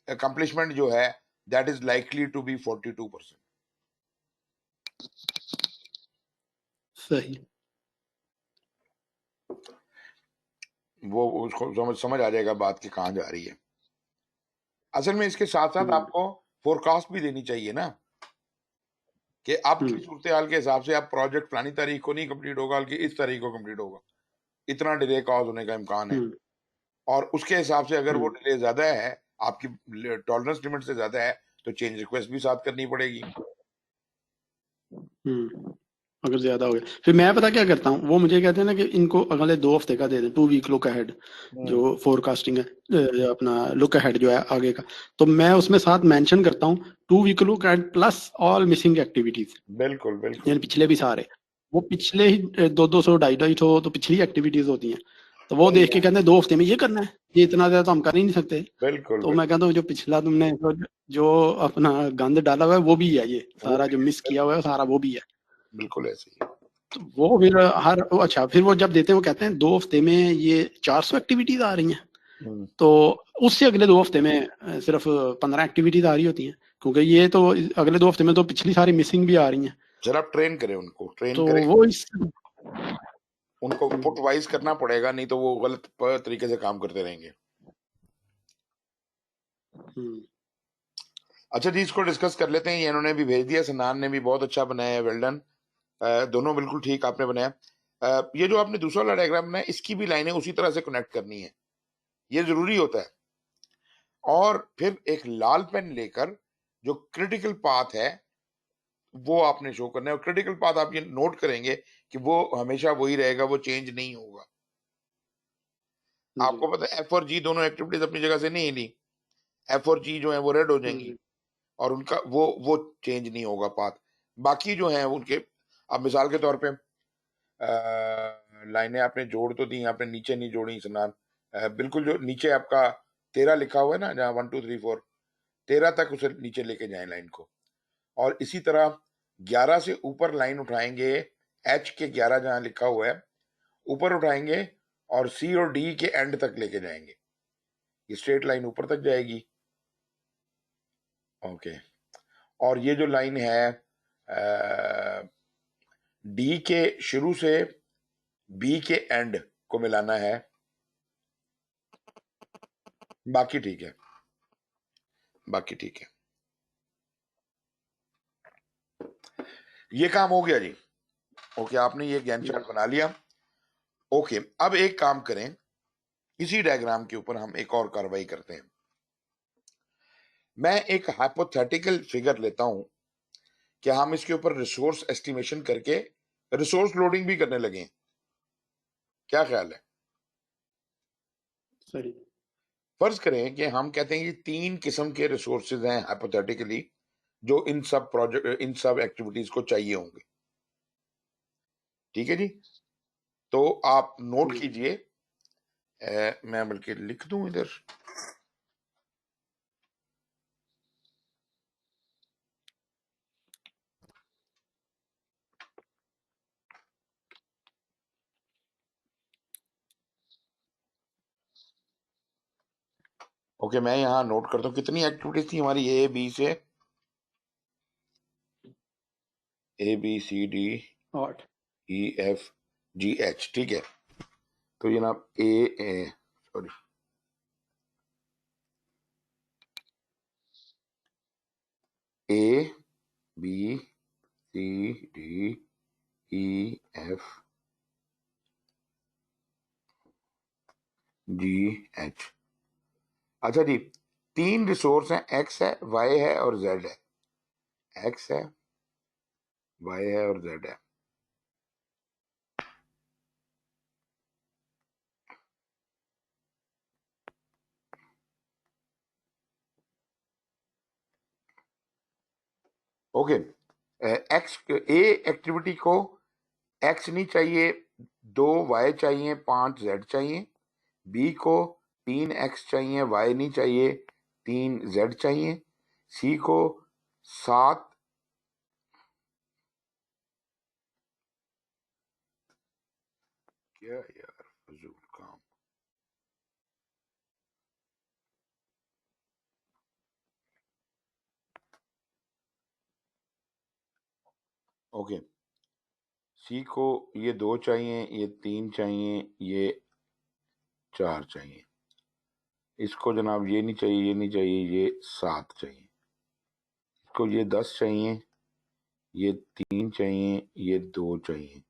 अकम्प्लिशमेंट जो है that is likely to be 42%। सही, वो उसको समझ आ जाएगा बात की कहाँ जा रही है। असल में इसके साथ साथ आपको फोरकास्ट भी देनी चाहिए ना, कि अब की सूरत हाल के हिसाब से आप प्रोजेक्ट फलानी तारीख को नहीं कंप्लीट होगा बल्कि इस तारीख को कंप्लीट होगा, इतना डिले कॉज होने का इम्कान है, और उसके हिसाब से अगर वो डिले ज्यादा है, आपकी टॉलरेंस लिमिट से ज्यादा है, तो चेंज रिक्वेस्ट भी साथ करनी पड़ेगी। अगर ज्यादा हो गया फिर मैं पता क्या करता हूँ, वो मुझे कहते हैं ना कि इनको अगले 2 हफ्ते का दे दें, 2 वीक लुक अहेड, जो फोरकास्टिंग है अपना लुक अहेड जो है आगे का, तो मैं उसमें साथ मेंशन करता हूँ 2 week look ahead plus all missing activities. बिल्कुल बिल्कुल, यानी पिछले भी सारे, वो पिछले ही 200 250 तो पिछली एक्टिविटीज होती हैं, तो वो देख के कहते हैं 2 हफ्ते में ये करना है, ये इतना ज्यादा तो हम कर ही नहीं सकते। बिल्कुल, तो मैं कहता हूँ जो पिछला तुमने जो अपना गंद डाला हुआ है वो भी है, ये सारा जो मिस किया हुआ है सारा वो भी है। बिल्कुल ऐसे ही। तो वो फिर अच्छा, फिर वो जब देते हैं वो कहते हैं 2 हफ्ते में ये 400 एक्टिविटीज आ रही हैं, तो उससे अगले 2 हफ्ते में सिर्फ 15 एक्टिविटीज आ रही होती हैं, क्योंकि ये तो अगले 2 हफ्ते में तो पिछली सारी मिसिंग भी आ रही हैं। जरा आप ट्रेन करें उनको, ट्रेन तो करें वो इस उनको, पुट वाइज करना पड़ेगा, नहीं तो वो गलत तरीके से काम करते रहेंगे। अच्छा जी, इसको डिस्कस कर लेते हैं। ये इन्होंने भी भेज दिया, सनान ने भी बहुत अच्छा बनाया है, वेल डन। दोनों बिल्कुल ठीक आपने बनाया। ये जो आपने दूसरा वाला डायग्राम बनाया, इसकी भी लाइनें उसी तरह से कनेक्ट करनी है, ये जरूरी होता है। और फिर एक लाल पेन लेकर जो क्रिटिकल पाथ है वो आपने शो करना है, और क्रिटिकल पाथ आप ये नोट करेंगे कि वो हमेशा वही रहेगा, वो चेंज नहीं होगा। आपको पता है एफ और जी दोनों एक्टिविटीज अपनी जगह से नहीं हिली, एफ और जी जो है वो रेड हो जाएंगी और उनका वो चेंज नहीं होगा पाथ। बाकी जो है उनके, अब मिसाल के तौर पे लाइनें आपने जोड़ तो दी, आपने नीचे नहीं जोड़ी सनान। बिल्कुल जो नीचे आपका 13 लिखा हुआ है ना, जहाँ 1 2 3 4 13 तक उसे नीचे लेके जाए लाइन को। और इसी तरह 11 से ऊपर लाइन उठाएंगे, एच के 11 जहां लिखा हुआ है ऊपर उठाएंगे और सी और डी के एंड तक लेके जाएंगे, ये स्ट्रेट लाइन ऊपर तक जाएगी। ओके, और ये जो लाइन है डी के शुरू से बी के एंड को मिलाना है, बाकी ठीक है, बाकी ठीक है। ये काम हो गया जी। ओके, आपने ये गैन चार्ट बना लिया। ओके, अब एक काम करें, इसी डायग्राम के ऊपर हम एक और कार्रवाई करते हैं। मैं एक हाइपोथेटिकल फिगर लेता हूं कि हम इसके ऊपर रिसोर्स एस्टिमेशन करके रिसोर्स लोडिंग भी करने लगे, क्या ख्याल है? सही। फर्ज करें कि हम कहते हैं कि 3 किस्म के रिसोर्सेज हैं हाइपोथेटिकली जो इन सब प्रोजेक्ट, इन सब एक्टिविटीज को चाहिए होंगे। ठीक है जी, तो आप नोट कीजिए, मैं बल्कि लिख दूं इधर। ओके, मैं यहां नोट करता हूं कितनी एक्टिविटीज थी हमारी, ए बी से A B C D E F G H. ठीक है, तो जनाब sorry A B C D E F G H. अच्छा जी, 3 रिसोर्स हैं, एक्स है, वाई है और जेड है। एक्स है, वाई है और जेड है। ओके, एक्स ए एक्टिविटी को एक्स नहीं चाहिए, 2 वाई चाहिए, 5 जेड चाहिए। बी को 3 एक्स चाहिए, वाई नहीं चाहिए, 3 जेड चाहिए। सी को 7 क्या यार फजूल काम। ओके, सी को ये 2 चाहिए, ये 3 चाहिए, ये 4 चाहिए। इसको जनाब ये नहीं चाहिए, ये नहीं चाहिए, ये 7 चाहिए। इसको ये 10 चाहिए, ये 3 चाहिए, ये 2 चाहिए,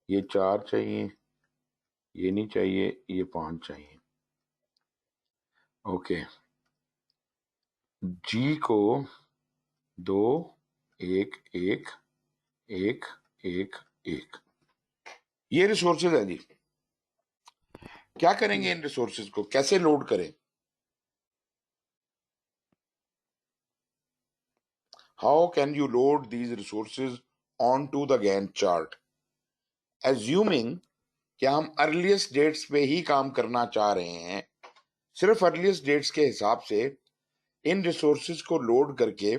ये 4 चाहिए, ये नहीं चाहिए, ये 5 चाहिए। ओके, जी को 2 1 1 1 1 1, ये रिसोर्सेज है जी। क्या करेंगे इन रिसोर्सेज को, कैसे लोड करें? How can you load these resources on to the Gantt chart, assuming कि हम अर्लीस्ट डेट्स पे ही काम करना चाह रहे हैं। सिर्फ अर्लीस्ट डेट्स के हिसाब से इन रिसोर्सेज को लोड करके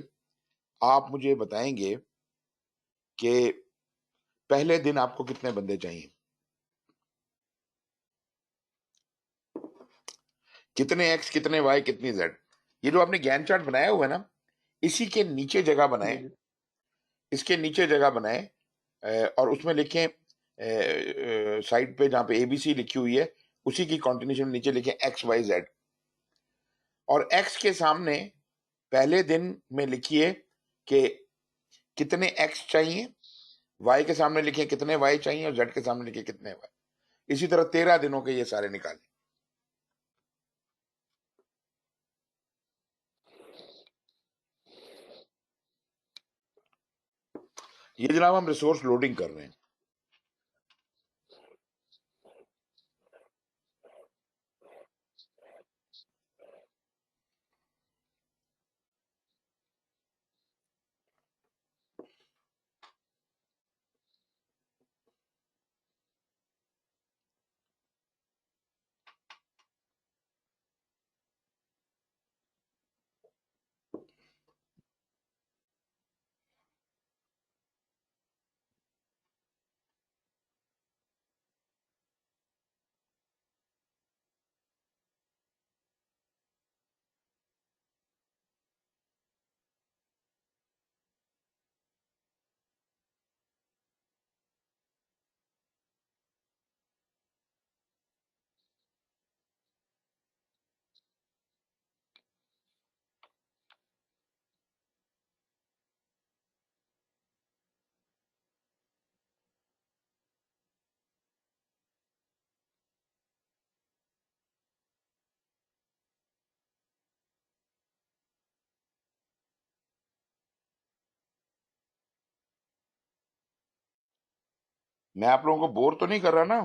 आप मुझे बताएंगे कि पहले दिन आपको कितने बंदे चाहिए, कितने एक्स, कितने वाई, कितनी जेड। ये जो आपने गैन चार्ट बनाया हुआ है ना, इसी के नीचे जगह बनाए, इसके नीचे जगह बनाए, और उसमें लिखें साइड पे जहां पे एबीसी लिखी हुई है, उसी की कॉन्टिन्यूशन नीचे लिखें एक्स वाई जेड, और एक्स के सामने पहले दिन में लिखिए कि कितने एक्स चाहिए, वाई के सामने लिखिए कितने वाई चाहिए, और जेड के सामने लिखिए कितने वाई। इसी तरह 13 दिनों के ये सारे निकालें। ये जनाब हम रिसोर्स लोडिंग कर रहे हैं। मैं आप लोगों को बोर तो नहीं कर रहा ना?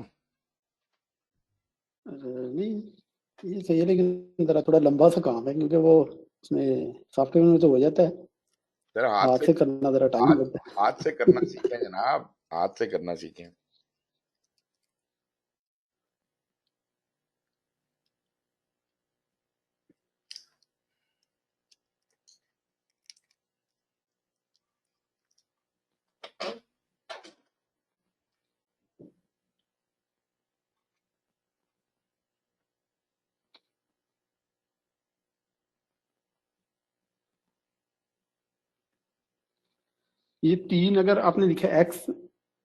नहीं, ये सही है, लेकिन जरा थोड़ा लंबा सा काम है, क्योंकि वो उसमें सॉफ्टवेयर में तो हो जाता है, जरा हाथ से करना जरा टाइम लगता है। हाथ से करना सीखें जनाब, हाथ से करना सीखें। ये 3 अगर आपने लिखा एक्स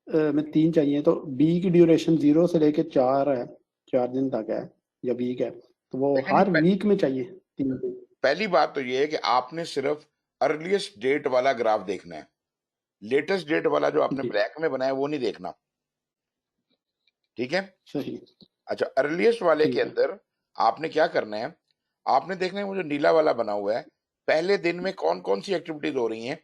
में 3 चाहिए, तो बी की ड्यूरेशन 0 से लेके 4 है, 4 दिन तक है या वीक है, तो वो लेकिन हर वीक में चाहिए 3 दिन। पहली बात तो ये है कि आपने सिर्फ अर्लीस्ट डेट वाला ग्राफ देखना है, लेटेस्ट डेट वाला जो आपने जी, ब्लैक में बनाया वो नहीं देखना, ठीक है? सही, अच्छा, अर्लीस्ट वाले के ठीक है। अंदर आपने क्या करना है, आपने देखना है वो जो नीला वाला बना हुआ है, पहले दिन में कौन कौन सी एक्टिविटीज हो रही हैं,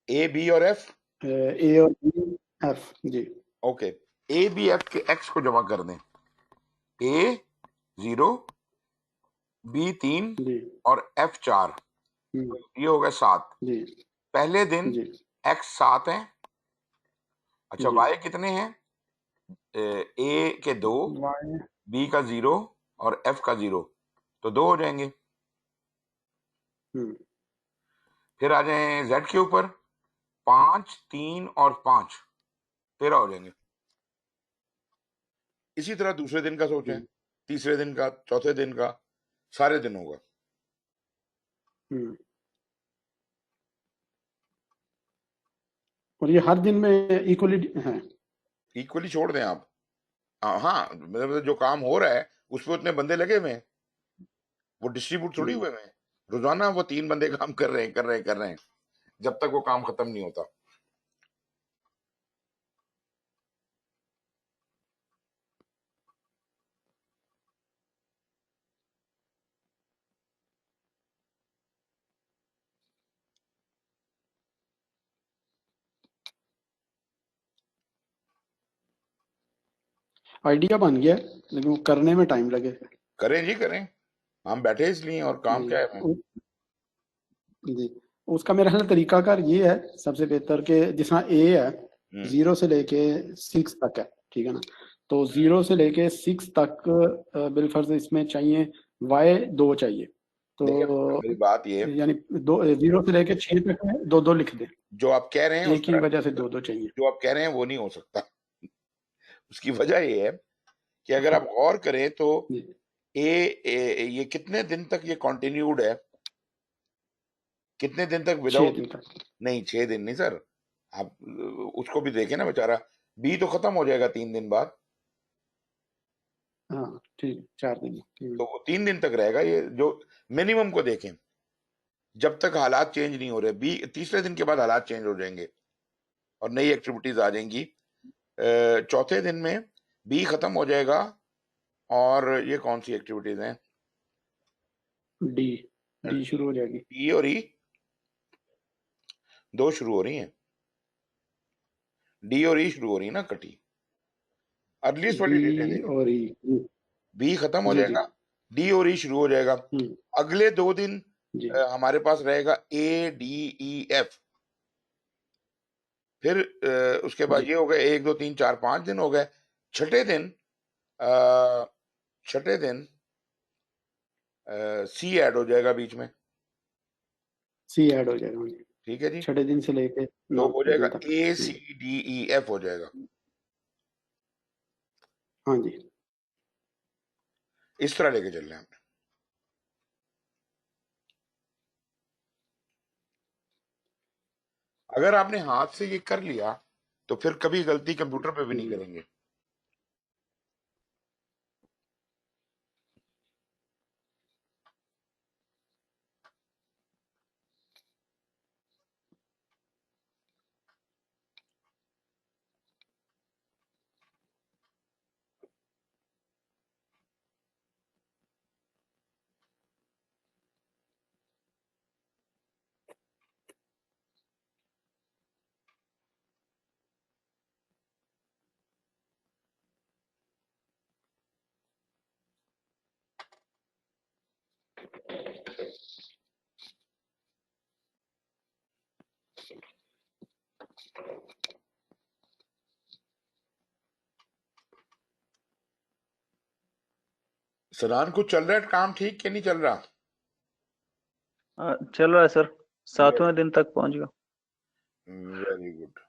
ए बी और एफ। ए और B, F, G, okay, A B F के एक्स को जमा कर दें, ए 0, बी 3 जी, और एफ 4, ये हो गया 7। जी, पहले दिन जी, एक्स 7 है। अच्छा, जी, वाई कितने हैं? ए के 2, वाई, बी का 0 और एफ का 0, तो 2 हो जाएंगे। फिर आ जाए जेड के ऊपर, 5, 3 और 5, 13 हो जाएंगे। इसी तरह दूसरे दिन का सोचें, तीसरे दिन का, चौथे दिन का, सारे दिन होगा। और ये हर दिन में इक्वली है? इक्वली छोड़ दें आप। हाँ, मतलब जो काम हो रहा है उस पर उतने बंदे लगे हुए हैं, वो डिस्ट्रीब्यूट थोड़ी हुए हैं। रोजाना वो 3 बंदे काम कर रहे हैं, कर रहे हैं, कर रहे हैं, जब तक वो काम खत्म नहीं होता। आइडिया बन गया, लेकिन वो करने में टाइम लगे। करें जी, करें, हम बैठे इसलिए, और काम क्या है? जी, उसका मेरा ख्याल तरीकाकार ये है सबसे बेहतर, के जिस तरह ए है 0 से लेके 6 तक है, ठीक है ना, तो 0 से लेके 6 तक बिलफर्ज इसमें चाहिए वाई 2 चाहिए, देखिए तो मेरी बात ये, यानी 0 से लेके 6 तक है, 2-2 लिख दें। जो आप कह रहे हैं उस एक ही तरह वजह से 2-2 चाहिए। जो आप कह रहे हैं वो नहीं हो सकता। उसकी वजह ये है कि अगर आप गौर करें तो जी। ये कितने दिन तक ये कंटिन्यूड है, कितने दिन तक 6 विदाउट, दिन तक। नहीं 6 दिन नहीं सर, आप उसको भी देखें ना बेचारा, बी तो खत्म हो जाएगा 3 दिन बाद, हाँ, ठीक है, 4 दिन। तो वो 3 दिन तक रहेगा। ये जो मिनिमम को देखें, जब तक हालात चेंज नहीं हो रहे, बी तीसरे दिन के बाद हालात चेंज हो जाएंगे और नई एक्टिविटीज आ जाएंगी। चौथे दिन में बी खत्म हो जाएगा और ये कौन सी एक्टिविटीज हैं, डी डी शुरू हो जाएगी। डी और ई दो शुरू हो रही हैं, डी और ई शुरू हो रही है ना इकट्ठी, अर्लीस्ट वाली डेट है डी देखिए, और ई। बी खत्म हो जी जी। जाएगा, डी और ई शुरू हो जाएगा। अगले 2 दिन जी हमारे पास रहेगा ए डी ई एफ, फिर उसके बाद जी। ये हो गए 1 2 3 4 5 दिन हो गए। छठे दिन अ, छठे दिन सी ऐड हो जाएगा बीच में, सी ऐड हो जाएगा। ठीक है जी, छठे दिन से लेके तो 9 हो जाएगा दिन तक। ए सी डी ई एफ हो जाएगा। हाँ जी। इस तरह लेके चल रहे हैं। अगर आपने हाथ से ये कर लिया तो फिर कभी गलती कंप्यूटर पे भी नहीं करेंगे। सदान, कुछ चल रहा है काम ठीक कि नहीं चल रहा? चल रहा है सर, 7वें दिन तक पहुंच गया। Very good.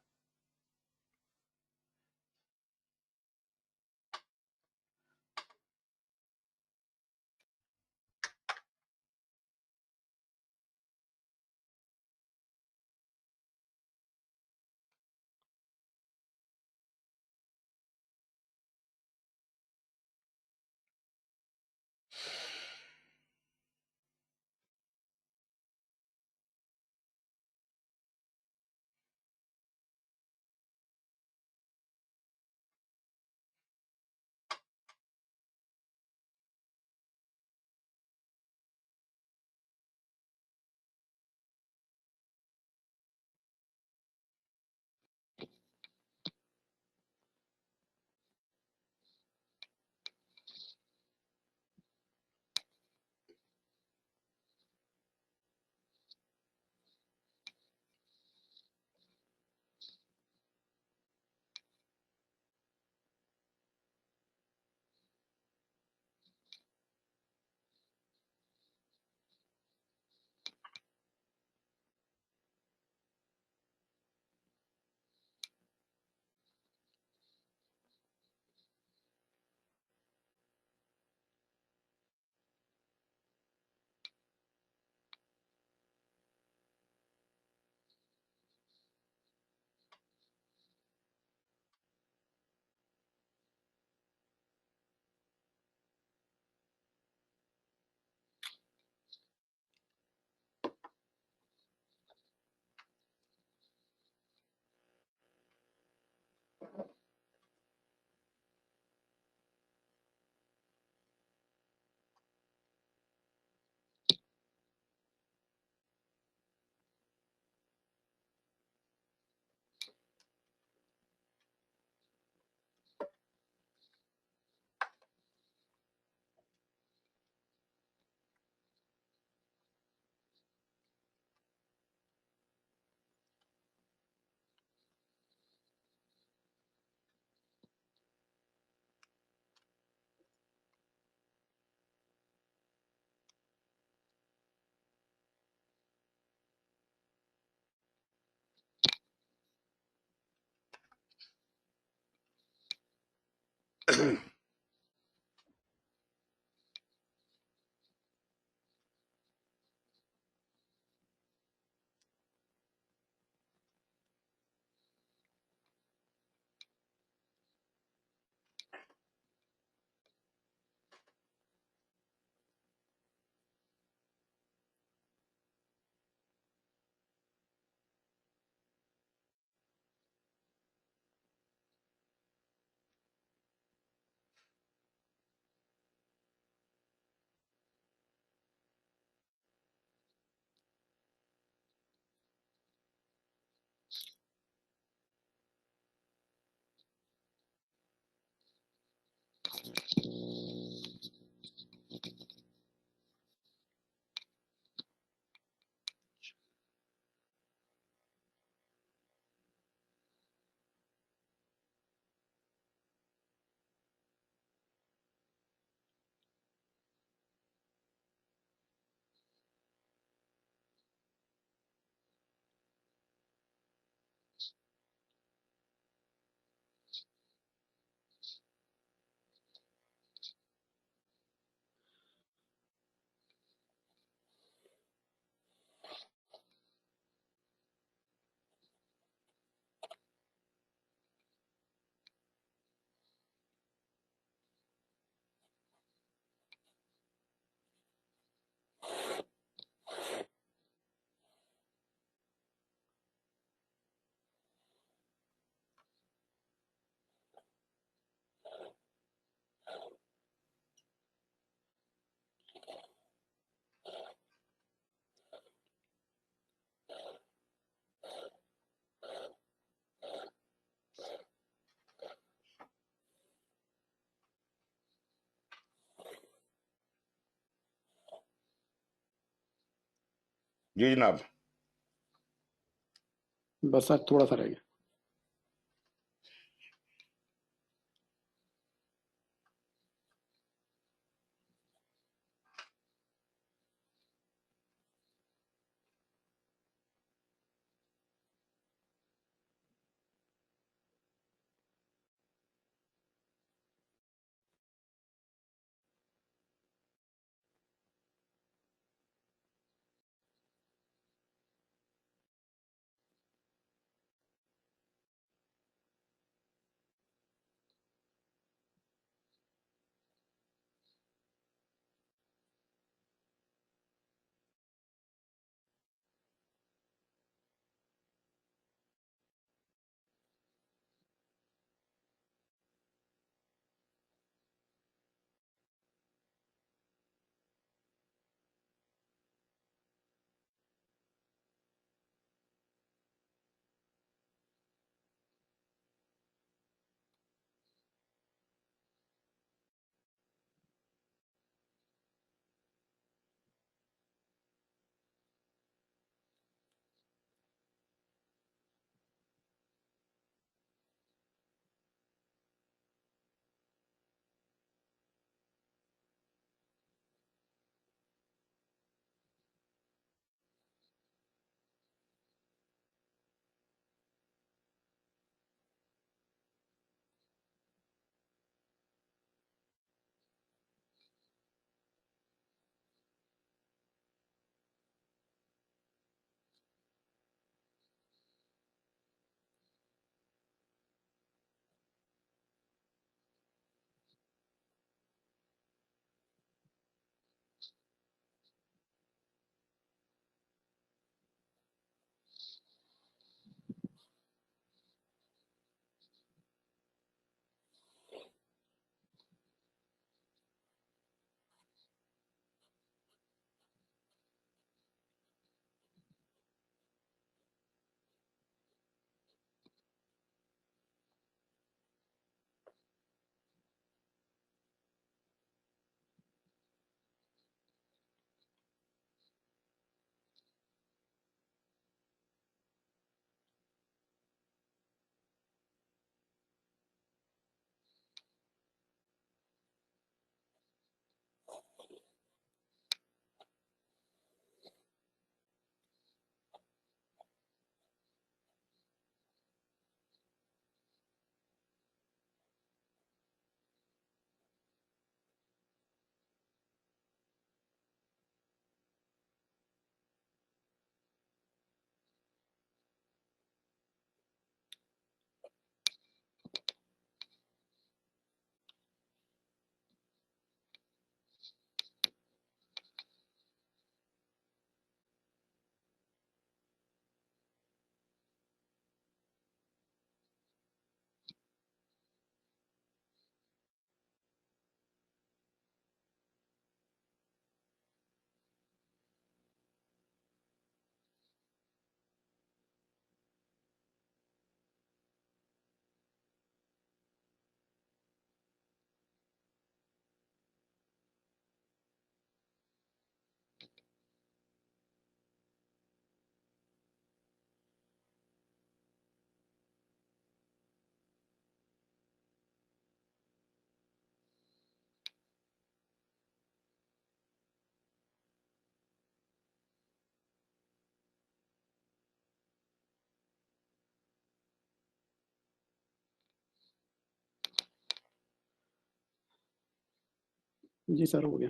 जी जनाब। बस सर थोड़ा सा रह गया। जी सर हो गया।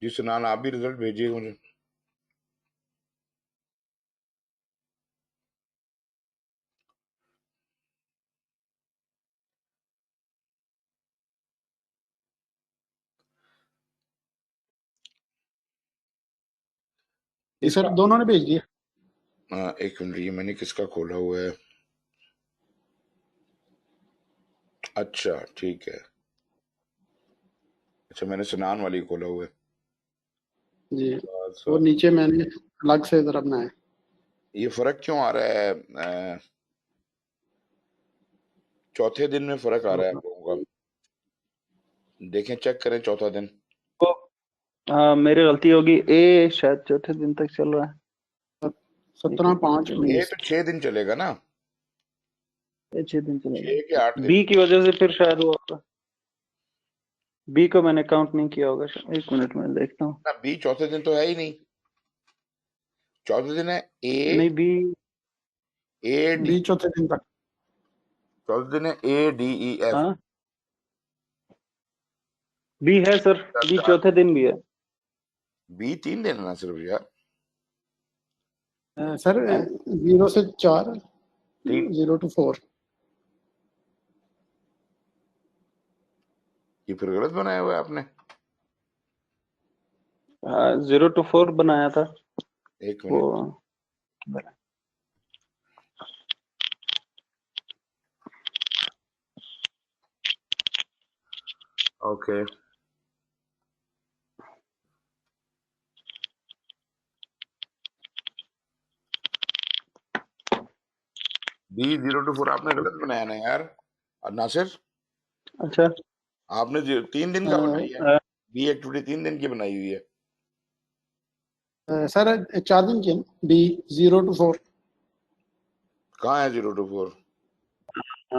जी सुनान, आप भी रिजल्ट भेजिए मुझे। जी सर इसका दोनों ने भेज दिया। एक मिनट, ये मैंने किसका खोला हुआ है? अच्छा ठीक है, अच्छा मैंने सुनान वाली खोला हुआ है। जी और सर नीचे मैंने अलग से जरा बनाया। ये फर्क क्यों आ रहा है? चौथे दिन में फर्क आ रहा है आप लोगों का, देखें चेक करें चौथा दिन। तो मेरी गलती होगी, ए शायद चौथे दिन तक चल रहा है। 17/5/19। ये तो 6 दिन चलेगा ना, ये 6 दिन 6 चलेगा। के 8 दिन। बी की वजह से फिर शायद वो होगा। बी को मैंने काउंट नहीं किया होगा शायद। एक मिनट में देखता हूँ। ना बी चौथे दिन तो है ही नहीं, चौथे दिन है नहीं बी ए डी, बी चौथे दिन तक। चौथे दिन है ए डी ई एफ। हाँ बी है सर, बी चौथे दिन भी है। बी 3 दिन है ना सिर्फ यार। सर 0 से 4, 3, 0 to 4। ये फिर गलत बनाया हुआ है आपने। 0 to 4 बनाया था एक वो। Minute, okay. बी 0 to 4 आपने गलत बनाया ना यार। और नासिर, अच्छा आपने 3 दिन का बनाई है, अ, बी एक्टिविटी 3 दिन की बनाई हुई है। सर 4 दिन की बी 0 to 4। कहाँ है 0 to 4? अ,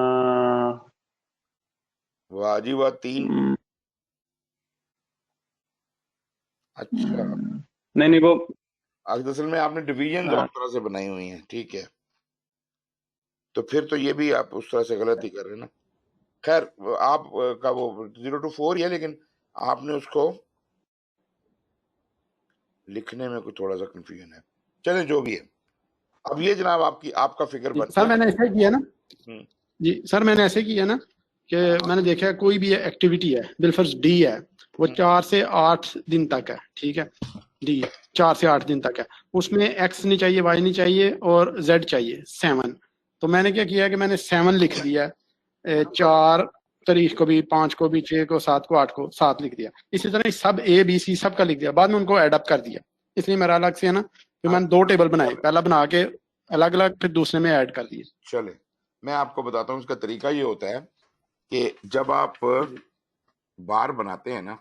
वाह जी वाह, 3। हम्म, अच्छा, नहीं नहीं वो असल में आपने डिवीजन और तरह से बनाई हुई है, ठीक है। तो फिर तो ये भी आप उस तरह से गलत ही कर रहे हैं ना। खैर आप का वो 0 to 4 ही है, लेकिन आपने उसको लिखने में कुछ थोड़ा सा कंफ्यूजन है। चले जो भी है, अब ये जनाब आपकी आपका फिगर बन सर गया। मैंने ऐसे किया ना। हम्म, जी सर मैंने ऐसे किया ना कि मैंने देखा कोई भी एक्टिविटी है, बिलफर्ज डी है, वो 4 से 8 दिन तक है, ठीक है। डी 4 से 8 दिन तक है, उसमें एक्स नहीं चाहिए, वाई नहीं चाहिए और जेड चाहिए 7। तो मैंने क्या किया कि मैंने 7 लिख दिया, 4 तारीख को भी, 5 को भी, 6 को, 7 को, 8 को 7 लिख दिया। इसी तरह सब ए बी सी सब का लिख दिया, बाद में उनको एडअप कर दिया। इसलिए मेरा अलग से है ना, फिर मैंने 2 टेबल बनाए, पहला बना के अलग अलग, फिर दूसरे में ऐड कर दिए। चले मैं आपको बताता हूँ, इसका तरीका ये होता है कि जब आप बार बनाते हैं ना,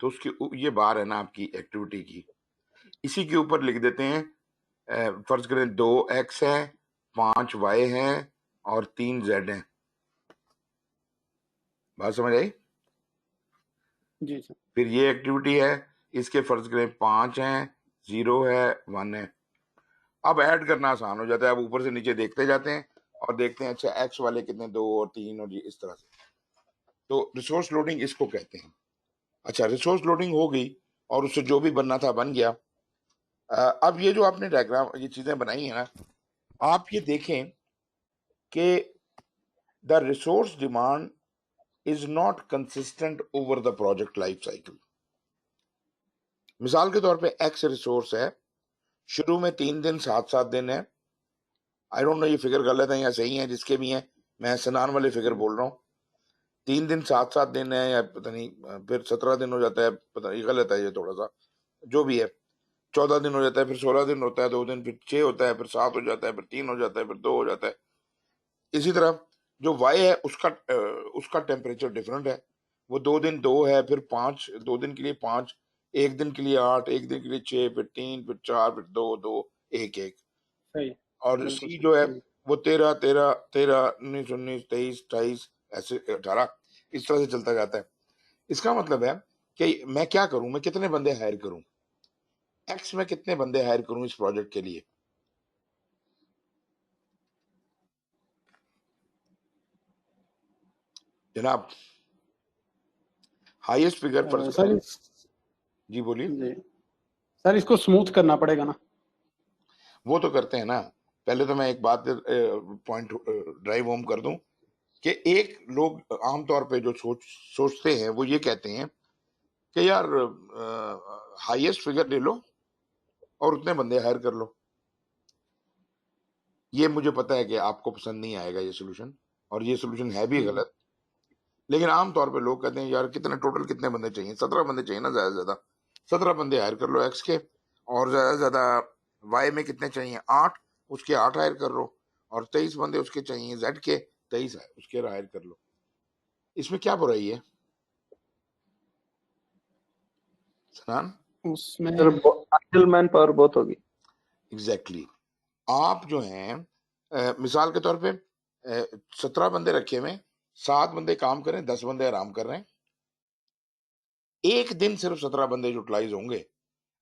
तो उसकी ये बार है ना आपकी एक्टिविटी की, इसी के ऊपर लिख देते हैं फर्ज करें 2x है, 5y है और 3z है। बात समझ आई? जी सर। फिर ये एक्टिविटी है, इसके फर्ज करें 5 है, 0 है, 1 है। अब ऐड करना आसान हो जाता है, अब ऊपर से नीचे देखते जाते हैं और देखते हैं अच्छा एक्स वाले कितने, 2 और 3 और ये इस तरह से। तो रिसोर्स लोडिंग इसको कहते हैं। अच्छा रिसोर्स लोडिंग हो गई और उससे जो भी बनना था बन गया। अब ये जो आपने डायग्राम ये चीजें बनाई है ना, आप ये देखें कि the resource demand is not consistent over the project life cycle. मिसाल के तौर पे एक्स रिसोर्स है, शुरू में 3 दिन 7 दिन है। आई डोंट नो ये फिगर गलत है या सही है, जिसके भी है मैं सनान वाले फिगर बोल रहा हूँ। 3 दिन 7 दिन है या पता नहीं, फिर 17 दिन हो जाता है, पता नहीं गलत है ये थोड़ा सा, जो भी है। 14 दिन हो जाता है, फिर 16 दिन होता है, 2 दिन, फिर 6 होता है, फिर 7 हो जाता है, फिर 3 हो जाता है, फिर 2 हो जाता है। इसी तरह जो वाई है उसका टेम्परेचर डिफरेंट है। वो 2 दिन 2 है, फिर 5, 2 दिन के लिए 5, 1 दिन के लिए 8, 1 दिन के लिए 6, फिर 3, फिर 4, फिर 2, 2, 1, 1। सही, और बिल्कुल सी सही। जो है वो 13, 13, 13, 19, 19, 23, 28, ऐसे 18, इस तरह से चलता जाता है। इसका मतलब है कि मैं क्या करूं, मैं कितने बंदे हायर करूं, एक्स में कितने बंदे हायर करूं इस प्रोजेक्ट के लिए। जनाब हाईएस्ट फिगर फर्ज सर करें। जी बोलिए। जी सर, इसको स्मूथ करना पड़ेगा ना। वो तो करते हैं ना। पहले तो मैं एक बात पॉइंट ड्राइव होम कर दूं कि एक लोग आमतौर पे जो सोचते हैं वो ये कहते हैं कि यार हाईएस्ट फिगर ले लो और उतने बंदे हायर कर लो। ये मुझे पता है कि आपको पसंद नहीं आएगा ये सोल्यूशन, और ये सोल्यूशन है भी गलत। लेकिन आमतौर पे लोग कहते हैं यार कितने टोटल कितने बंदे चाहिए, 17 बंदे चाहिए ना ज्यादा से ज्यादा। 17 बंदे हायर कर लो एक्स के, और ज्यादा से ज्यादा वाई में कितने चाहिए, 8, उसके 8 हायर कर लो, और 23 बंदे उसके चाहिए जेड के, 23 है उसके हायर कर लो। इसमें क्या बुराई है सनान? उसमें सर आइडल मैन पावर बहुत होगी। एग्जैक्टली आप जो हैं मिसाल के तौर पे 17 बंदे रखे हुए, 7 बंदे काम करें, 10 बंदे आराम कर रहे हैं। एक दिन सिर्फ 17 बंदे यूटिलाइज होंगे,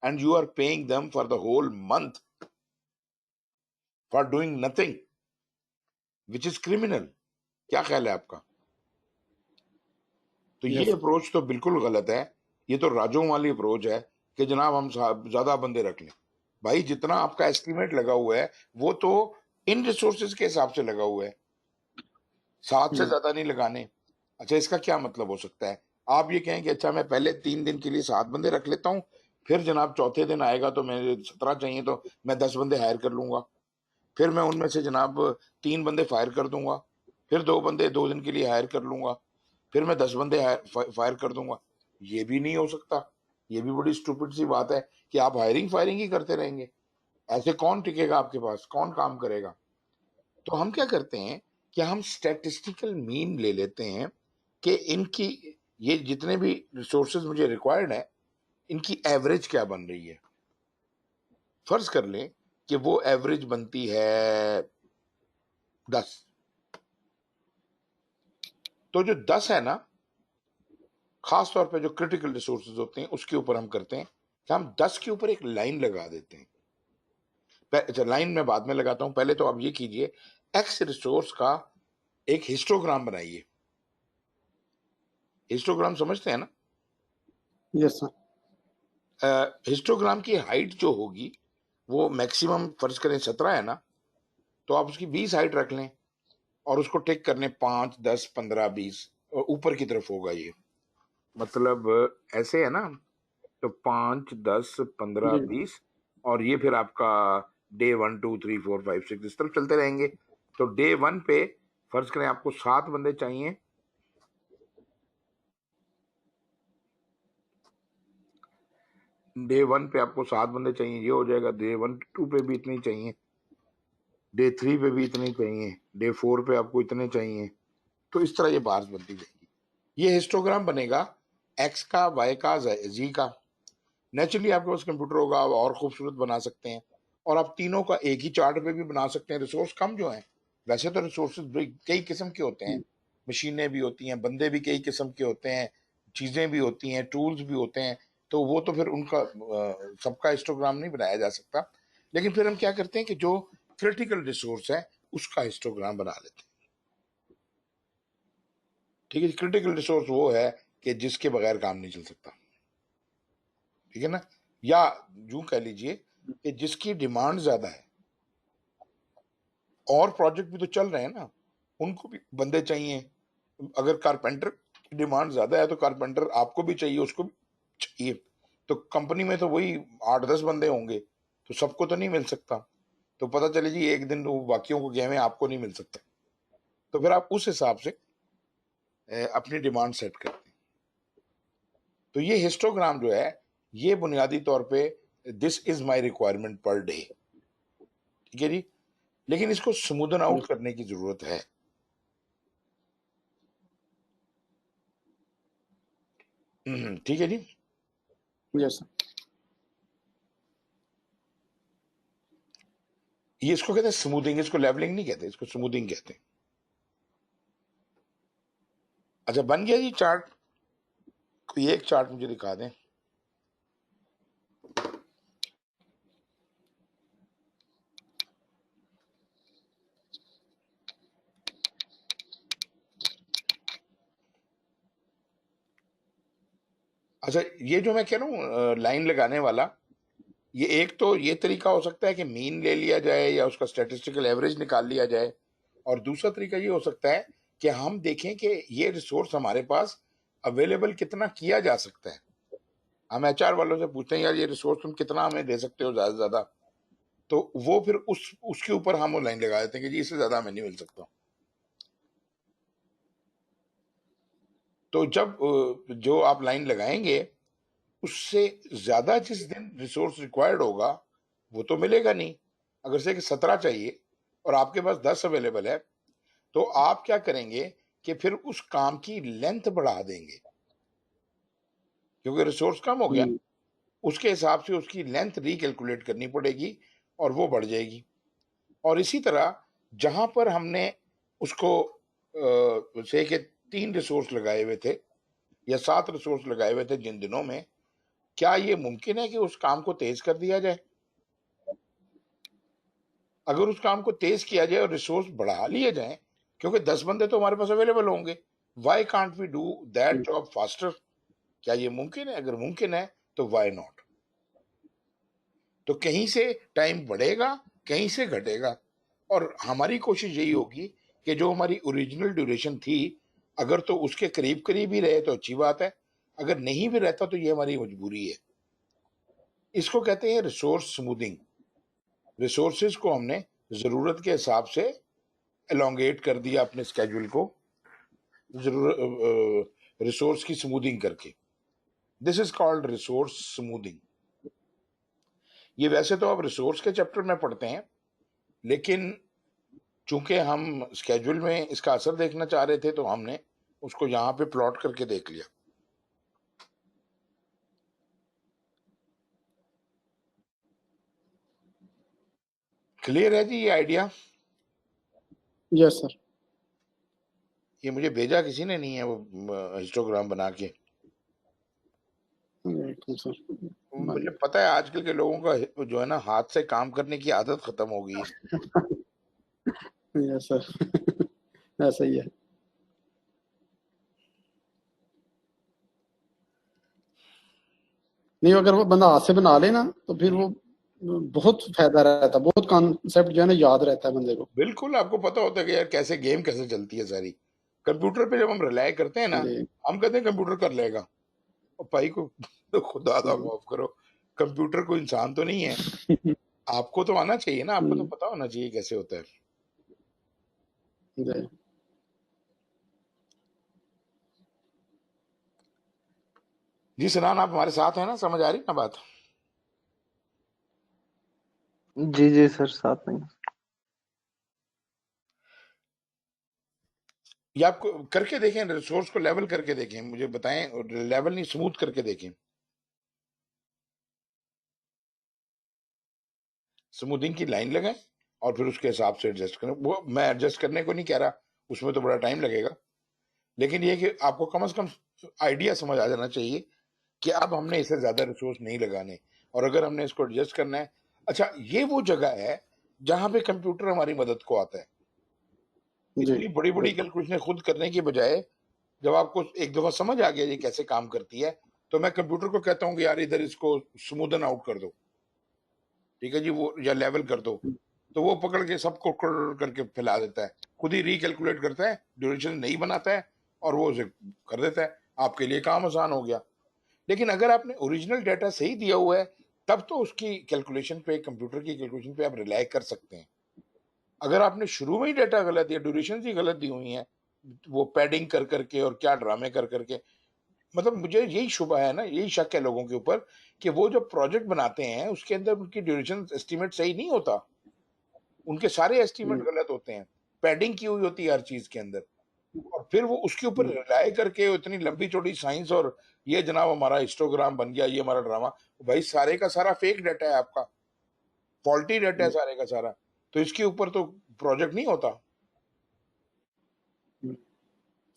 and you are paying them for the whole month for doing nothing, which is criminal. क्या ख्याल है आपका? तो ये यस अप्रोच तो बिल्कुल गलत है। ये तो राजों वाली अप्रोच है कि जनाब हम ज्यादा बंदे रख लें। भाई जितना आपका एस्टिमेट लगा हुआ है वो तो इन रिसोर्सेज के हिसाब से लगा हुआ है, 7 से ज्यादा नहीं लगाने। अच्छा इसका क्या मतलब हो सकता है? आप ये कहें कि अच्छा मैं पहले 3 दिन के लिए 7 बंदे रख लेता हूँ, फिर जनाब चौथे दिन आएगा तो मैं 17 चाहिए तो मैं 10 बंदे हायर कर लूंगा, फिर मैं उनमें से जनाब 3 बंदे फायर कर दूंगा, फिर 2 बंदे 2 दिन के लिए हायर कर लूंगा, फिर मैं 10 बंदे फायर कर दूंगा। ये भी नहीं हो सकता। ये भी बड़ी स्टूपिड सी बात है कि आप हायरिंग फायरिंग ही करते रहेंगे। ऐसे कौन टिकेगा आपके पास, कौन काम करेगा? तो हम क्या करते हैं कि हम स्टैटिस्टिकल मीन ले लेते हैं कि इनकी ये जितने भी रिसोर्सेज मुझे रिक्वायर्ड है इनकी एवरेज क्या बन रही है। फर्ज कर लें कि वो एवरेज बनती है 10, तो जो 10 है ना, खास तौर पे जो क्रिटिकल रिसोर्सेज होते हैं उसके ऊपर हम करते हैं कि हम 10 के ऊपर एक लाइन लगा देते हैं। अच्छा लाइन में बाद में लगाता हूं, पहले तो आप ये कीजिए, एक्स रिसोर्स का एक हिस्टोग्राम बनाइए। हिस्टोग्राम समझते हैं ना? Yes sir. हिस्टोग्राम की हाइट जो होगी वो मैक्सिमम फर्ज करें 17 है ना, तो आप उसकी 20 हाइट रख लें और उसको टिक कर लें 5, 10, 15, 20, और ऊपर की तरफ होगा ये, मतलब ऐसे है ना। तो 5, 10, 15, जी 20, और ये फिर आपका डे 1, 2, 3, 4, 5, 6 इस तरफ चलते रहेंगे। तो डे 1 पे फर्ज करें आपको 7 बंदे चाहिए, डे 1 पे आपको 7 बंदे चाहिए, ये हो जाएगा। डे 1, 2 पे भी इतने ही चाहिए, डे 3 पे भी इतने ही चाहिए, डे 4 पे आपको इतने चाहिए। तो इस तरह ये बार्स बनती जाएगी। ये हिस्टोग्राम बनेगा एक्स का, वाई का, जी का। नेचुरली आपके पास कंप्यूटर होगा, आप और खूबसूरत बना सकते हैं, और आप तीनों का एक ही चार्ट पे भी बना सकते हैं। रिसोर्स कम जो है, वैसे तो रिसोर्सेज कई किस्म के होते हैं, मशीनें भी होती हैं, बंदे भी कई किस्म के होते हैं, चीजें भी होती हैं, टूल्स भी होते हैं। तो वो तो फिर उनका सबका हिस्टोग्राम नहीं बनाया जा सकता। लेकिन फिर हम क्या करते हैं कि जो क्रिटिकल रिसोर्स है उसका हिस्टोग्राम बना लेते हैं। ठीक है, क्रिटिकल रिसोर्स वो है कि जिसके बगैर काम नहीं चल सकता, ठीक है ना। या यूं कह लीजिए कि जिसकी डिमांड ज्यादा है, और प्रोजेक्ट भी तो चल रहे हैं ना। उनको भी बंदे चाहिए। अगर कारपेंटर की डिमांड ज्यादा है तो कारपेंटर आपको भी चाहिए, उसको भी चाहिए। तो कंपनी में तो वही 8-10 बंदे होंगे, तो सबको तो नहीं मिल सकता। तो पता चले जी एक दिन वो बाकियों को गए हुए, आपको नहीं मिल सकता। तो फिर आप उस हिसाब से अपनी डिमांड सेट करते हैं। तो ये हिस्टोग्राम जो है, ये बुनियादी तौर पे this is my requirement per day, ठीक है जी। लेकिन इसको स्मूदन आउट करने की जरूरत है। ठीक है जी। यस ये इसको कहते हैं स्मूथिंग, इसको लेवलिंग नहीं कहते, इसको स्मूथिंग कहते हैं। अच्छा बन गया जी चार्ट। कोई एक चार्ट मुझे दिखा दें। अच्छा ये जो मैं कह रहा हूँ लाइन लगाने वाला, ये एक तो ये तरीका हो सकता है कि मीन ले लिया जाए या उसका स्टैटिस्टिकल एवरेज निकाल लिया जाए, और दूसरा तरीका ये हो सकता है कि हम देखें कि ये रिसोर्स हमारे पास अवेलेबल कितना किया जा सकता है। हम एचआर वालों से पूछते हैं यार ये रिसोर्स तुम कितना हमें दे सकते हो ज्यादा से ज्यादा, तो वो फिर उसके ऊपर हम वो लाइन लगा देते हैं कि जी इससे ज्यादा हमें नहीं मिल सकता। तो जब जो आप लाइन लगाएंगे उससे ज्यादा जिस दिन रिसोर्स रिक्वायर्ड होगा वो तो मिलेगा नहीं। अगर से कि 17 चाहिए और आपके पास 10 अवेलेबल है, तो आप क्या करेंगे कि फिर उस काम की लेंथ बढ़ा देंगे, क्योंकि रिसोर्स कम हो गया। उसके हिसाब से उसकी लेंथ रिकैलकुलेट करनी पड़ेगी और वो बढ़ जाएगी। और इसी तरह जहां पर हमने उसको से कि 3 रिसोर्स लगाए हुए थे या 7 रिसोर्स लगाए हुए थे जिन दिनों में, क्या ये मुमकिन है कि उस काम को तेज कर दिया जाए? अगर उस काम को तेज किया जाए और रिसोर्स बढ़ा लिए जाए, क्योंकि 10 बंदे तो हमारे पास अवेलेबल होंगे, why can't we do that job faster? क्या ये मुमकिन है? अगर मुमकिन है तो व्हाई नॉट? तो कहीं से टाइम बढ़ेगा, कहीं से घटेगा, और हमारी कोशिश यही होगी कि जो हमारी ओरिजिनल ड्यूरेशन थी, अगर तो उसके करीब करीब ही रहे तो अच्छी बात है, अगर नहीं भी रहता तो ये हमारी मजबूरी है। इसको कहते हैं रिसोर्स स्मूथिंग। रिसोर्सेज को हमने जरूरत के हिसाब से एलोंगेट कर दिया अपने स्केड्यूल को, जरूरत रिसोर्स की स्मूथिंग करके। This is called resource smoothing. ये वैसे तो आप रिसोर्स के चैप्टर में पढ़ते हैं, लेकिन चूंकि हम स्केड्यूल में इसका असर देखना चाह रहे थे तो हमने उसको यहाँ पे प्लॉट करके देख लिया। क्लियर है जी ये आइडिया? Yes sir. ये मुझे भेजा किसी ने नहीं है वो हिस्टोग्राम बना के। सर मुझे पता है आजकल के लोगों का जो है ना, हाथ से काम करने की आदत खत्म हो गई है। यस सर ऐसा ही है। नहीं अगर वो बंदा हाथ से बना ले ना तो फिर वो बहुत फायदा रहता है, बहुत कॉन्सेप्ट जो है ना याद रहता है बंदे को। बिल्कुल, आपको पता होता है कि यार कैसे गेम कैसे चलती है सारी। कंप्यूटर पे जब हम रिलाई करते हैं ना, जी हम कहते हैं कंप्यूटर कर लेगा, और भाई को तो खुदा दा माफ करो, कंप्यूटर कोई इंसान तो नहीं है। आपको तो आना चाहिए ना, आपको तो पता होना चाहिए कैसे होता है। जी जी सनान, आप हमारे साथ हैं ना? समझ आ रही ना बात? जी जी सर, साथ में। ये आप करके देखें, रिसोर्स को लेवल करके देखें, मुझे बताएं, लेवल नहीं स्मूथ करके देखें। स्मूथिंग की लाइन लगाएं और फिर उसके हिसाब से एडजस्ट करें। वो मैं एडजस्ट करने को नहीं कह रहा, उसमें तो बड़ा टाइम लगेगा, लेकिन ये कि आपको कम से कम आइडिया समझ आ जाना चाहिए कि अब हमने इससे ज्यादा रिसोर्स नहीं लगाने, और अगर हमने इसको एडजस्ट करना है। अच्छा ये वो जगह है जहां पे कंप्यूटर हमारी मदद को आता है। जी इतनी बड़ी बड़ी बिल्कुल। कैलकुलेशन खुद करने की बजाय जब आपको एक दफा समझ आ गया ये कैसे काम करती है, तो मैं कंप्यूटर को कहता हूँ कि यार इधर इसको स्मूदन आउट कर दो, ठीक है जी, वो या लेवल कर दो, तो वो पकड़ के सबको करके फैला देता है। खुद ही रिकैलकुलेट करता है, ड्यूरेशन नहीं बनाता है और वो उसे कर देता है, आपके लिए काम आसान हो गया। लेकिन अगर आपने ओरिजिनल डाटा सही दिया हुआ है तब तो उसकी कैलकुलेशन पे, कंप्यूटर की कैलकुलेशन पे आप रिलाई कर सकते हैं। अगर आपने शुरू में ही डाटा गलत दिया, ड्यूरेशन ही गलत दी हुई है, वो पैडिंग कर करके और क्या ड्रामे कर करके, मतलब मुझे यही शुबा है ना, यही शक है लोगों के ऊपर कि वो जो प्रोजेक्ट बनाते हैं उसके अंदर उनकी ड्यूरेशन एस्टिमेट सही नहीं होता, उनके सारे एस्टिमेट गलत होते हैं, पैडिंग की हुई होती है हर चीज के अंदर, और फिर वो उसके ऊपर रिलाय करके इतनी लंबी चौड़ी साइंस और ये जनाब हमारा हिस्टोग्राम बन गया, ये हमारा ड्रामा, भाई सारे का सारा फेक डाटा है आपका, फॉल्टी डाटा है सारे का सारा, तो इसके ऊपर तो प्रोजेक्ट नहीं होता।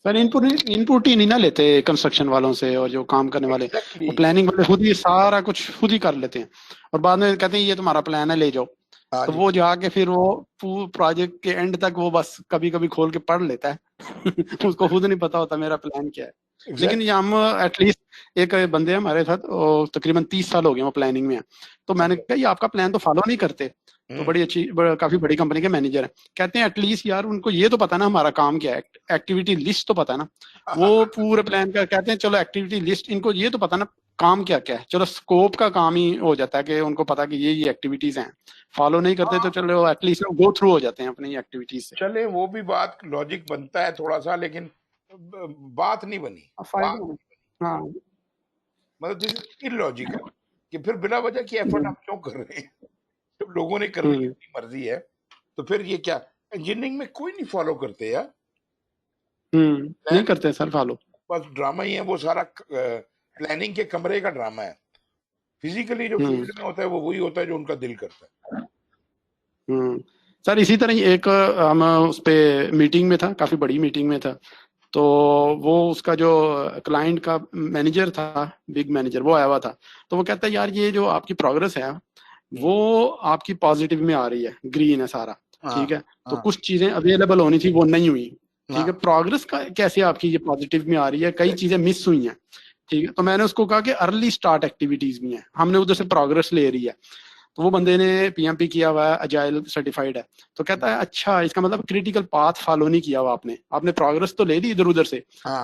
सर इनपुट ही नहीं ना लेते कंस्ट्रक्शन वालों से, और जो काम करने वाले Exactly. वो प्लानिंग वाले खुद ही सारा कुछ खुद ही कर लेते हैं और बाद में कहते हैं ये तुम्हारा प्लान है ले जाओ। हाँ तो जी। वो जाके फिर वो प्रोजेक्ट के एंड तक वो बस कभी कभी खोल के पढ़ लेता है उसको खुद नहीं पता होता मेरा प्लान क्या है। Exactly. लेकिन ये हम एटलीस्ट एक बंदे हमारे साथ तकरीबन 30 साल हो गए वो प्लानिंग में है, तो मैंने कहा ये आपका प्लान तो फॉलो नहीं करते, तो बड़ी अच्छी काफी बड़ी कंपनी के मैनेजर है, कहते हैं एटलीस्ट यार उनको ये तो पता ना हमारा काम क्या है, एक्टिविटी लिस्ट तो पता है ना। वो पूरे प्लान का कहते हैं चलो एक्टिविटी लिस्ट, इनको ये तो पता ना काम क्या क्या है, चलो स्कोप का काम ही हो जाता है कि उनको पता कि ये एक्टिविटीज हैं, फॉलो नहीं करते तो चलो एटलीस्ट गो थ्रू हो जाते हैं अपनी एक्टिविटीज से। चले वो भी बात लॉजिक बनता है थोड़ा सा, लेकिन बात नहीं बनी, हाँ मतलब दिस इज इलॉजिकल कि फिर बिना वजह की एफर्ट हम क्यों कर रहे हैं, जब लोगों ने करनी अपनी मर्जी है तो फिर ये क्या, इंजीनियरिंग में कोई नहीं फॉलो करते यार, नहीं करते सर फॉलो, बस ड्रामा ही है वो सारा, प्लानिंग के कमरे का ड्रामा है, फिजिकली जो फील्ड में होता है वो वही होता है जो उनका दिल करता है। सर इसी तरह ही एक हम उस पे मीटिंग में था, काफी बड़ी मीटिंग में था, तो वो उसका जो क्लाइंट का मैनेजर था, बिग मैनेजर, वो आया हुआ था, तो वो कहता है यार ये जो आपकी प्रोग्रेस है वो आपकी पॉजिटिव में आ रही है, ग्रीन है सारा, ठीक है, तो कुछ चीजें अवेलेबल होनी थी वो नहीं हुई, ठीक है, प्रोग्रेस का कैसे आपकी ये पॉजिटिव में आ रही है, कई चीजें मिस हुई हैं, ठीक है, तो मैंने उसको कहा कि अर्ली स्टार्ट एक्टिविटीज भी हैं, हमने उधर से प्रोग्रेस ले रही है, तो वो बंदे ने पीएमपी किया हुआ है, अजाइल सर्टिफाइड है, तो कहता है अच्छा इसका मतलब क्रिटिकल पाथ फॉलो नहीं किया हुआ आपने प्रोग्रेस तो ले ली इधर उधर से,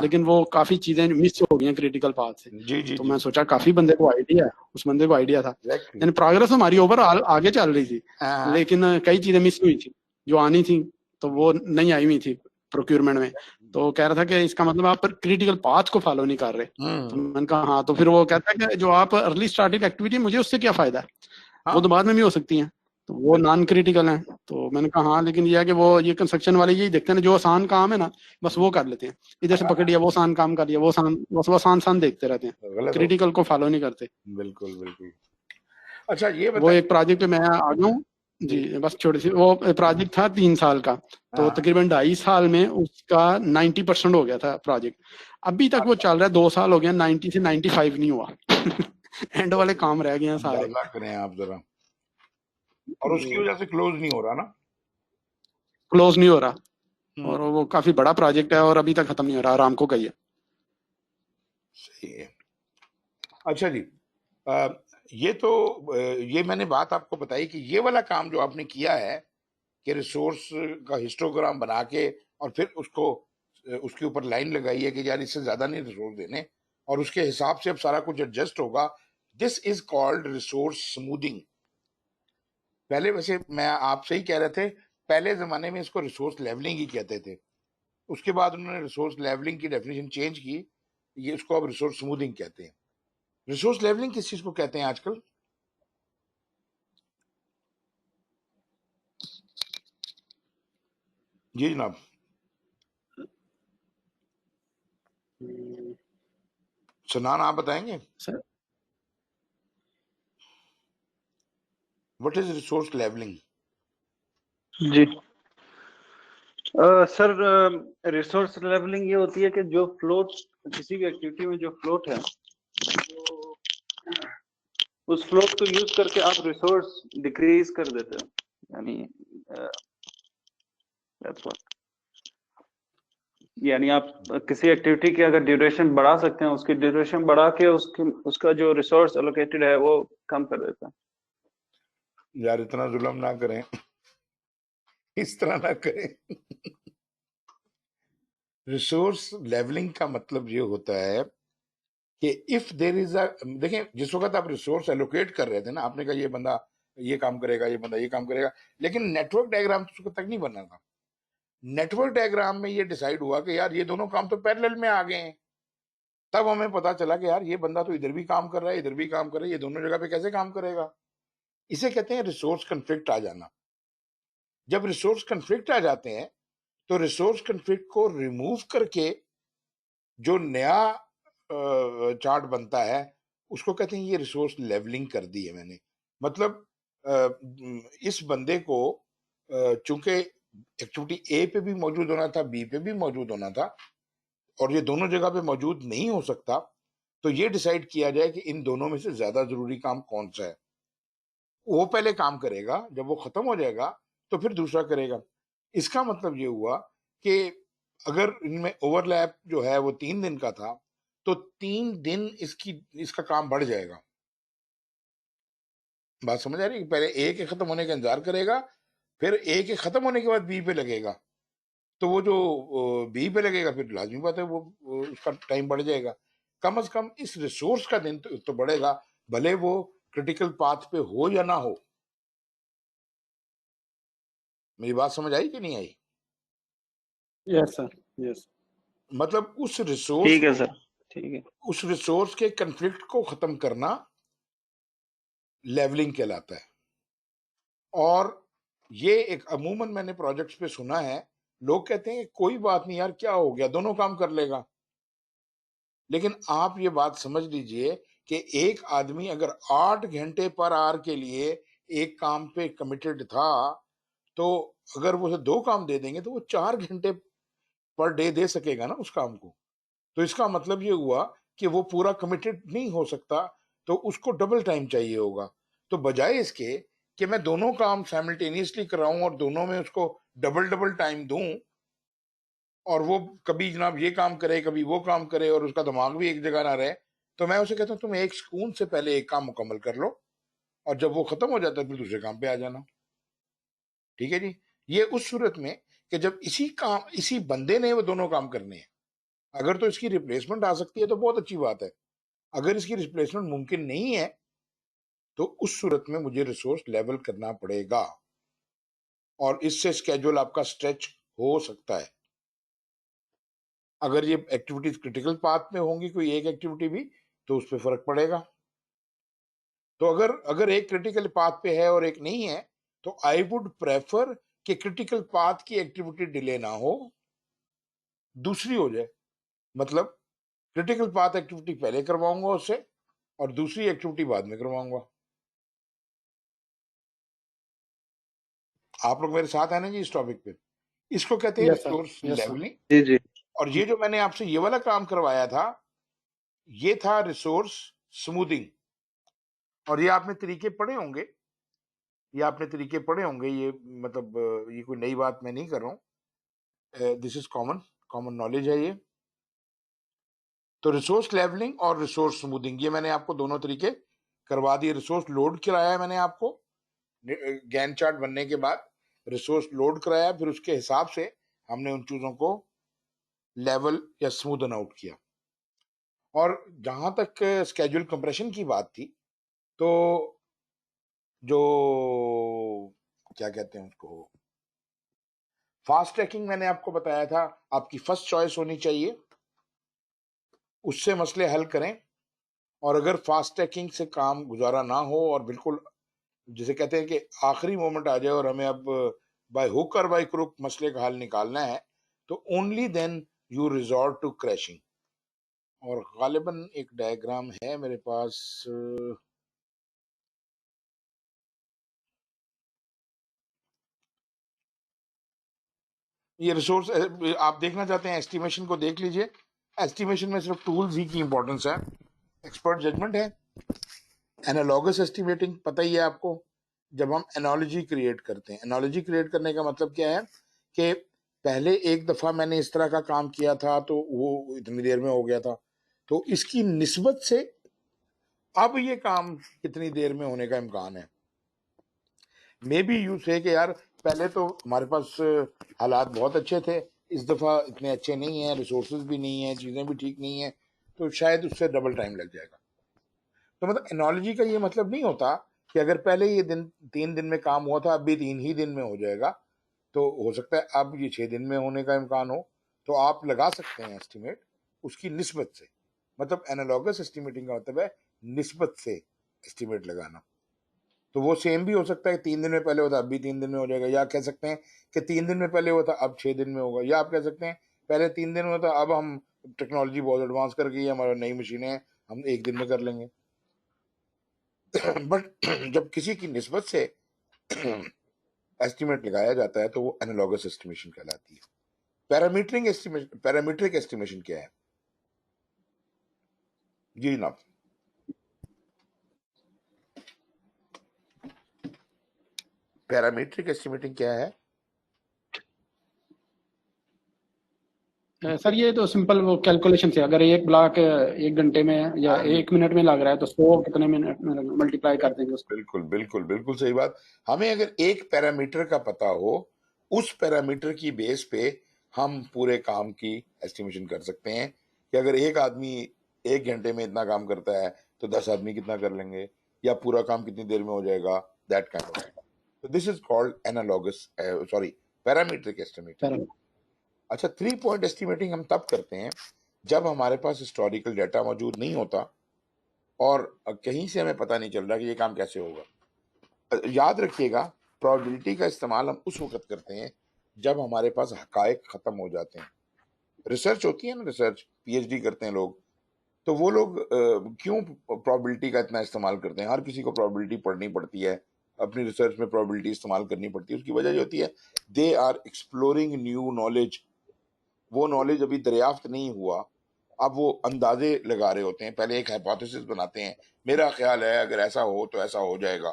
लेकिन वो काफी चीजें मिस हो गई हैं क्रिटिकल पाथ से। जी, तो मैं सोचा काफी बंदे को आइडिया है, उस बंदे को आइडिया था, यानी प्रोग्रेस हमारी ओवरऑल आगे चल रही थी, लेकिन कई चीजें मिस हुई थी जो आनी थी, तो वो नहीं आई हुई थी प्रोक्यूरमेंट में, तो कह रहा था कि इसका मतलब आप क्रिटिकल पाथ को फॉलो नहीं कर रहे। तो मैंने कहा हाँ, तो फिर वो कहता है कि जो आप अर्ली स्टार्टिंग एक्टिविटी, मुझे उससे क्या फायदा है, वो तो बाद में भी हो सकती हैं, तो वो नॉन क्रिटिकल है। तो मैंने कहा हाँ, लेकिन ये है कि वो ये कंस्ट्रक्शन वाले यही देखते हैं ना, जो आसान काम है ना बस वो कर लेते हैं, इधर से पकड़ लिया वो आसान काम कर लिया, वो आसान देखते रहते हैं, क्रिटिकल को फॉलो नहीं करते। बिल्कुल बिल्कुल। अच्छा ये वो एक प्रोजेक्ट पे मैं आ गया हूँ जी, बस छोटी सी, वो प्रोजेक्ट था 3 साल का, तो तकरीबन 2.5 साल में उसका 90% हो गया था प्रोजेक्ट, अभी तक वो चल रहा है, 2 साल हो गया, 90 से 95 नहीं हुआ एंड वाले काम रह गए हैं सारे। करें आप जरा, और उसकी वजह से क्लोज नहीं हो रहा ना, क्लोज नहीं हो रहा, और वो काफी बड़ा प्रोजेक्ट है और अभी तक खत्म नहीं हो रहा, आरामको का ही है। सही है। अच्छा जी, ये तो ये मैंने बात आपको बताई कि ये वाला काम जो आपने किया है कि रिसोर्स का हिस्टोग्राम बना के और फिर उसको उसके ऊपर लाइन लगाई है कि यार इससे ज्यादा नहीं रिसोर्स देने, और उसके हिसाब से अब सारा कुछ एडजस्ट होगा, this is called resource smoothing. पहले वैसे मैं आपसे ही कह रहे थे, पहले जमाने में इसको रिसोर्स लेवलिंग ही कहते थे, उसके बाद उन्होंने रिसोर्स लेवलिंग की डेफिनेशन चेंज की, ये उसको अब रिसोर्स स्मूथिंग कहते हैं। रिसोर्स लेवलिंग किस चीज को कहते हैं आजकल? जी जनाब। सनान आप बताएंगे sir what is resource levelling? जी सर, रिसोर्स लेवलिंग ये होती है कि जो फ्लोट, किसी भी एक्टिविटी में जो फ्लोट है, उस फ्लोट को यूज करके आप रिसोर्स डिक्रीज कर देते हो, यानी यानी आप किसी एक्टिविटी की अगर ड्यूरेशन बढ़ा सकते हैं, उसकी ड्यूरेशन बढ़ा के उसका जो रिसोर्स एलोकेटेड है वो कम कर देता है। यार इतना जुल्म ना करें इस तरह ना करें रिसोर्स लेवलिंग का मतलब ये होता है कि इफ देर इज अ, देखें जिस वक्त आप रिसोर्स एलोकेट कर रहे थे ना, आपने कहा ये बंदा ये काम करेगा, ये बंदा ये काम करेगा, लेकिन नेटवर्क डायग्राम तो उस वक्त तक नहीं बना था। नेटवर्क डायग्राम में ये डिसाइड हुआ कि यार ये दोनों काम तो पैरेलल में आ गए हैं। तब हमें पता चला कि यार ये बंदा तो इधर भी काम कर रहा है, इधर भी काम कर रहा है, ये दोनों जगह पे कैसे काम करेगा। इसे कहते हैं रिसोर्स कन्फ्लिक्ट आ जाना। जब रिसोर्स कन्फ्लिक्ट आ जाते हैं तो रिसोर्स कन्फ्लिक्ट को रिमूव करके जो नया चार्ट बनता है उसको कहते हैं ये रिसोर्स लेवलिंग कर दी है मैंने। मतलब इस बंदे को चूंकि एक्टिविटी ए पे भी मौजूद होना था, बी पे भी मौजूद होना था, और ये दोनों जगह पे मौजूद नहीं हो सकता, तो ये डिसाइड किया जाए कि इन दोनों में से ज्यादा जरूरी काम कौन सा है। वो पहले काम करेगा, जब वो खत्म हो जाएगा तो फिर दूसरा करेगा। इसका मतलब ये हुआ कि अगर इनमें ओवरलैप जो है वो 3 दिन का था, तो 3 दिन इसका काम बढ़ जाएगा। बात समझ आ रही है? पहले ए के खत्म होने का इंतजार करेगा, फिर ए के खत्म होने के बाद बी पे लगेगा, तो वो जो बी पे लगेगा फिर लाजमी बात है वो उसका टाइम बढ़ जाएगा। कम से कम इस रिसोर्स का दिन तो बढ़ेगा, भले वो क्रिटिकल पाथ पे हो या ना हो। मेरी बात समझ आई कि नहीं आई? Yes sir, yes. मतलब उस रिसोर्स ठीक है सर, ठीक है। उस रिसोर्स के कंफ्लिक्ट को खत्म करना लेवलिंग कहलाता है। और ये एक अमूमन मैंने प्रोजेक्ट्स पे सुना है, लोग कहते हैं कोई बात नहीं यार, क्या हो गया, दोनों काम कर लेगा। लेकिन आप ये बात समझ लीजिए कि एक आदमी अगर 8 घंटे पर आवर के लिए एक काम पे कमिटेड था, तो अगर वो उसे 2 काम दे देंगे तो वो 4 घंटे पर डे दे सकेगा ना उस काम को। तो इसका मतलब ये हुआ कि वो पूरा कमिटेड नहीं हो सकता, तो उसको डबल टाइम चाहिए होगा। तो बजाय इसके कि मैं दोनों काम साइमल्टेनियसली कराऊं और दोनों में उसको डबल डबल टाइम दूं, और वो कभी जनाब ये काम करे कभी वो काम करे और उसका दिमाग भी एक जगह ना रहे, तो मैं उसे कहता हूँ तुम एक सुकून से पहले एक काम मुकम्मल कर लो, और जब वो खत्म हो जाता है फिर दूसरे काम पे आ जाना। ठीक है जी। ये उस सूरत में कि जब इसी बंदे ने वो दोनों काम करने हैं। अगर तो इसकी रिप्लेसमेंट आ सकती है तो बहुत अच्छी बात है। अगर इसकी रिप्लेसमेंट मुमकिन नहीं है तो उस सूरत में मुझे रिसोर्स लेवल करना पड़ेगा, और इससे स्केड्यूल आपका स्ट्रेच हो सकता है। अगर ये एक्टिविटीज क्रिटिकल पाथ में होंगी कोई एक एक्टिविटी भी, तो उस पर फर्क पड़ेगा। तो अगर एक क्रिटिकल पाथ पे है और एक नहीं है, तो आई वुड प्रेफर कि क्रिटिकल पाथ की एक्टिविटी डिले ना हो, दूसरी हो जाए। मतलब क्रिटिकल पाथ एक्टिविटी पहले करवाऊंगा उससे, और दूसरी एक्टिविटी बाद में करवाऊंगा। आप लोग मेरे साथ है ना जी इस टॉपिक पे? इसको कहते हैं yes sir, resource yes sir. Leveling. जी जी। और ये जो मैंने आपसे ये वाला काम करवाया था, ये था रिसोर्स स्मूथिंग। और ये आपने तरीके पढ़े होंगे, ये मतलब ये कोई नई बात मैं नहीं कर रहा हूँ, this is common common knowledge है ये। तो रिसोर्स लेवलिंग और रिसोर्स स्मूथिंग ये मैंने आपको दोनों तरीके करवा दिए। रिसोर्स लोड कराया है मैंने आपको, गैन चार्ट बनने के बाद रिसोर्स लोड कराया, फिर उसके हिसाब से हमने उन चीजों को लेवल या स्मूदन आउट किया। और जहां तक स्केड्यूल कंप्रेशन की बात थी, तो जो क्या कहते हैं उसको, फास्ट ट्रैकिंग मैंने आपको बताया था आपकी फर्स्ट चॉइस होनी चाहिए, उससे मसले हल करें। और अगर फास्ट ट्रैकिंग से काम गुजारा ना हो और बिल्कुल जिसे कहते हैं कि आखिरी मोमेंट आ जाए और हमें अब बाय हुक और बाय क्रुक मसले का हल निकालना है, तो only then you resort to crashing. और गालिबन एक डायग्राम है मेरे पास, ये रिसोर्स आप देखना चाहते हैं एस्टिमेशन को देख लीजिए। एस्टिमेशन में सिर्फ टूल्स ही की इंपॉर्टेंस है, एक्सपर्ट जजमेंट है। एनालॉगस एस्टिमेटिंग पता ही है आपको, जब हम एनालॉजी क्रिएट करते हैं। एनालॉजी क्रिएट करने का मतलब क्या है कि पहले एक दफा मैंने इस तरह का काम किया था तो वो इतनी देर में हो गया था, तो इसकी निस्बत से अब ये काम कितनी देर में होने का इम्कान है। मे बी यू से कि यार पहले तो हमारे पास हालात बहुत अच्छे थे, इस दफ़ा इतने अच्छे नहीं हैं, रिसोर्सेज भी नहीं है, चीज़ें भी ठीक नहीं है, तो शायद उससे डबल टाइम लग जाएगा। तो मतलब एनालॉजी का ये मतलब नहीं होता कि अगर पहले ये दिन 3 दिन में काम हुआ था, अब भी 3 ही दिन में हो जाएगा, तो हो सकता है अब ये 6 दिन में होने का इम्कान हो। तो आप लगा सकते हैं एस्टिमेट उसकी निस्बत से। मतलब एनालॉगस एस्टिमेटिंग का मतलब है निस्बत से एस्टिमेट लगाना। तो वो सेम भी हो सकता है 3 दिन में पहले होता अब भी 3 दिन में हो जाएगा, या कह सकते हैं कि 3 दिन में पहले हुआ था अब 6 दिन में होगा, या आप कह सकते हैं पहले 3 दिन में होता अब हम टेक्नोलॉजी बहुत एडवांस कर गई है, हमारा नई मशीनें हैं, हम 1 दिन में कर लेंगे। बट जब किसी की निस्बत से एस्टिमेट लगाया जाता है तो वो एनालॉगस एस्टिमेशन कहलाती है। पैरामीट्रिक एस्टिमेशन क्या है जी जनाब? पैरामीट्रिक एस्टिमेटिंग क्या है? सर ये तो सिंपल वो कैलकुलेशन से, अगर एक ब्लॉक 1 घंटे में या 1 मिनट में लग रहा है तो 100 कितने मिनट में मल्टीप्लाई कर देंगे उसको। बिल्कुल बिल्कुल बिल्कुल सही बात। हमें अगर एक पैरामीटर का पता हो, उस पैरामीटर की बेस पे हम पूरे काम की एस्टिमेशन कर सकते हैं कि अगर एक आदमी 1 घंटे में इतना काम करता है तो 10 आदमी कितना कर लेंगे, या पूरा काम कितनी देर में हो जाएगा, दैट काइंड ऑफ। तो this is called analogous sorry parametric estimating. अच्छा, 3 पॉइंट एस्टिमेटिंग हम तब करते हैं जब हमारे पास हिस्टोरिकल डाटा मौजूद नहीं होता और कहीं से हमें पता नहीं चल रहा कि ये काम कैसे होगा। याद रखिएगा, प्रोबेबिलिटी का इस्तेमाल हम उस वक्त करते हैं जब हमारे पास हकायक खत्म हो जाते हैं। रिसर्च होती है ना, रिसर्च पीएचडी करते हैं लोग, तो वो लोग क्यों प्रोबेबिलिटी का इतना इस्तेमाल करते हैं? हर किसी को प्रोबेबिलिटी पढ़नी पड़ती है, अपनी रिसर्च में प्रोबेबिलिटी इस्तेमाल करनी पड़ती है। उसकी वजह ये होती है they are exploring new knowledge. वो नॉलेज अभी दरियाफ्त नहीं हुआ, अब वो अंदाजे लगा रहे होते हैं। पहले एक हाइपोथेसिस बनाते हैं, मेरा ख्याल है अगर ऐसा हो तो ऐसा हो जाएगा,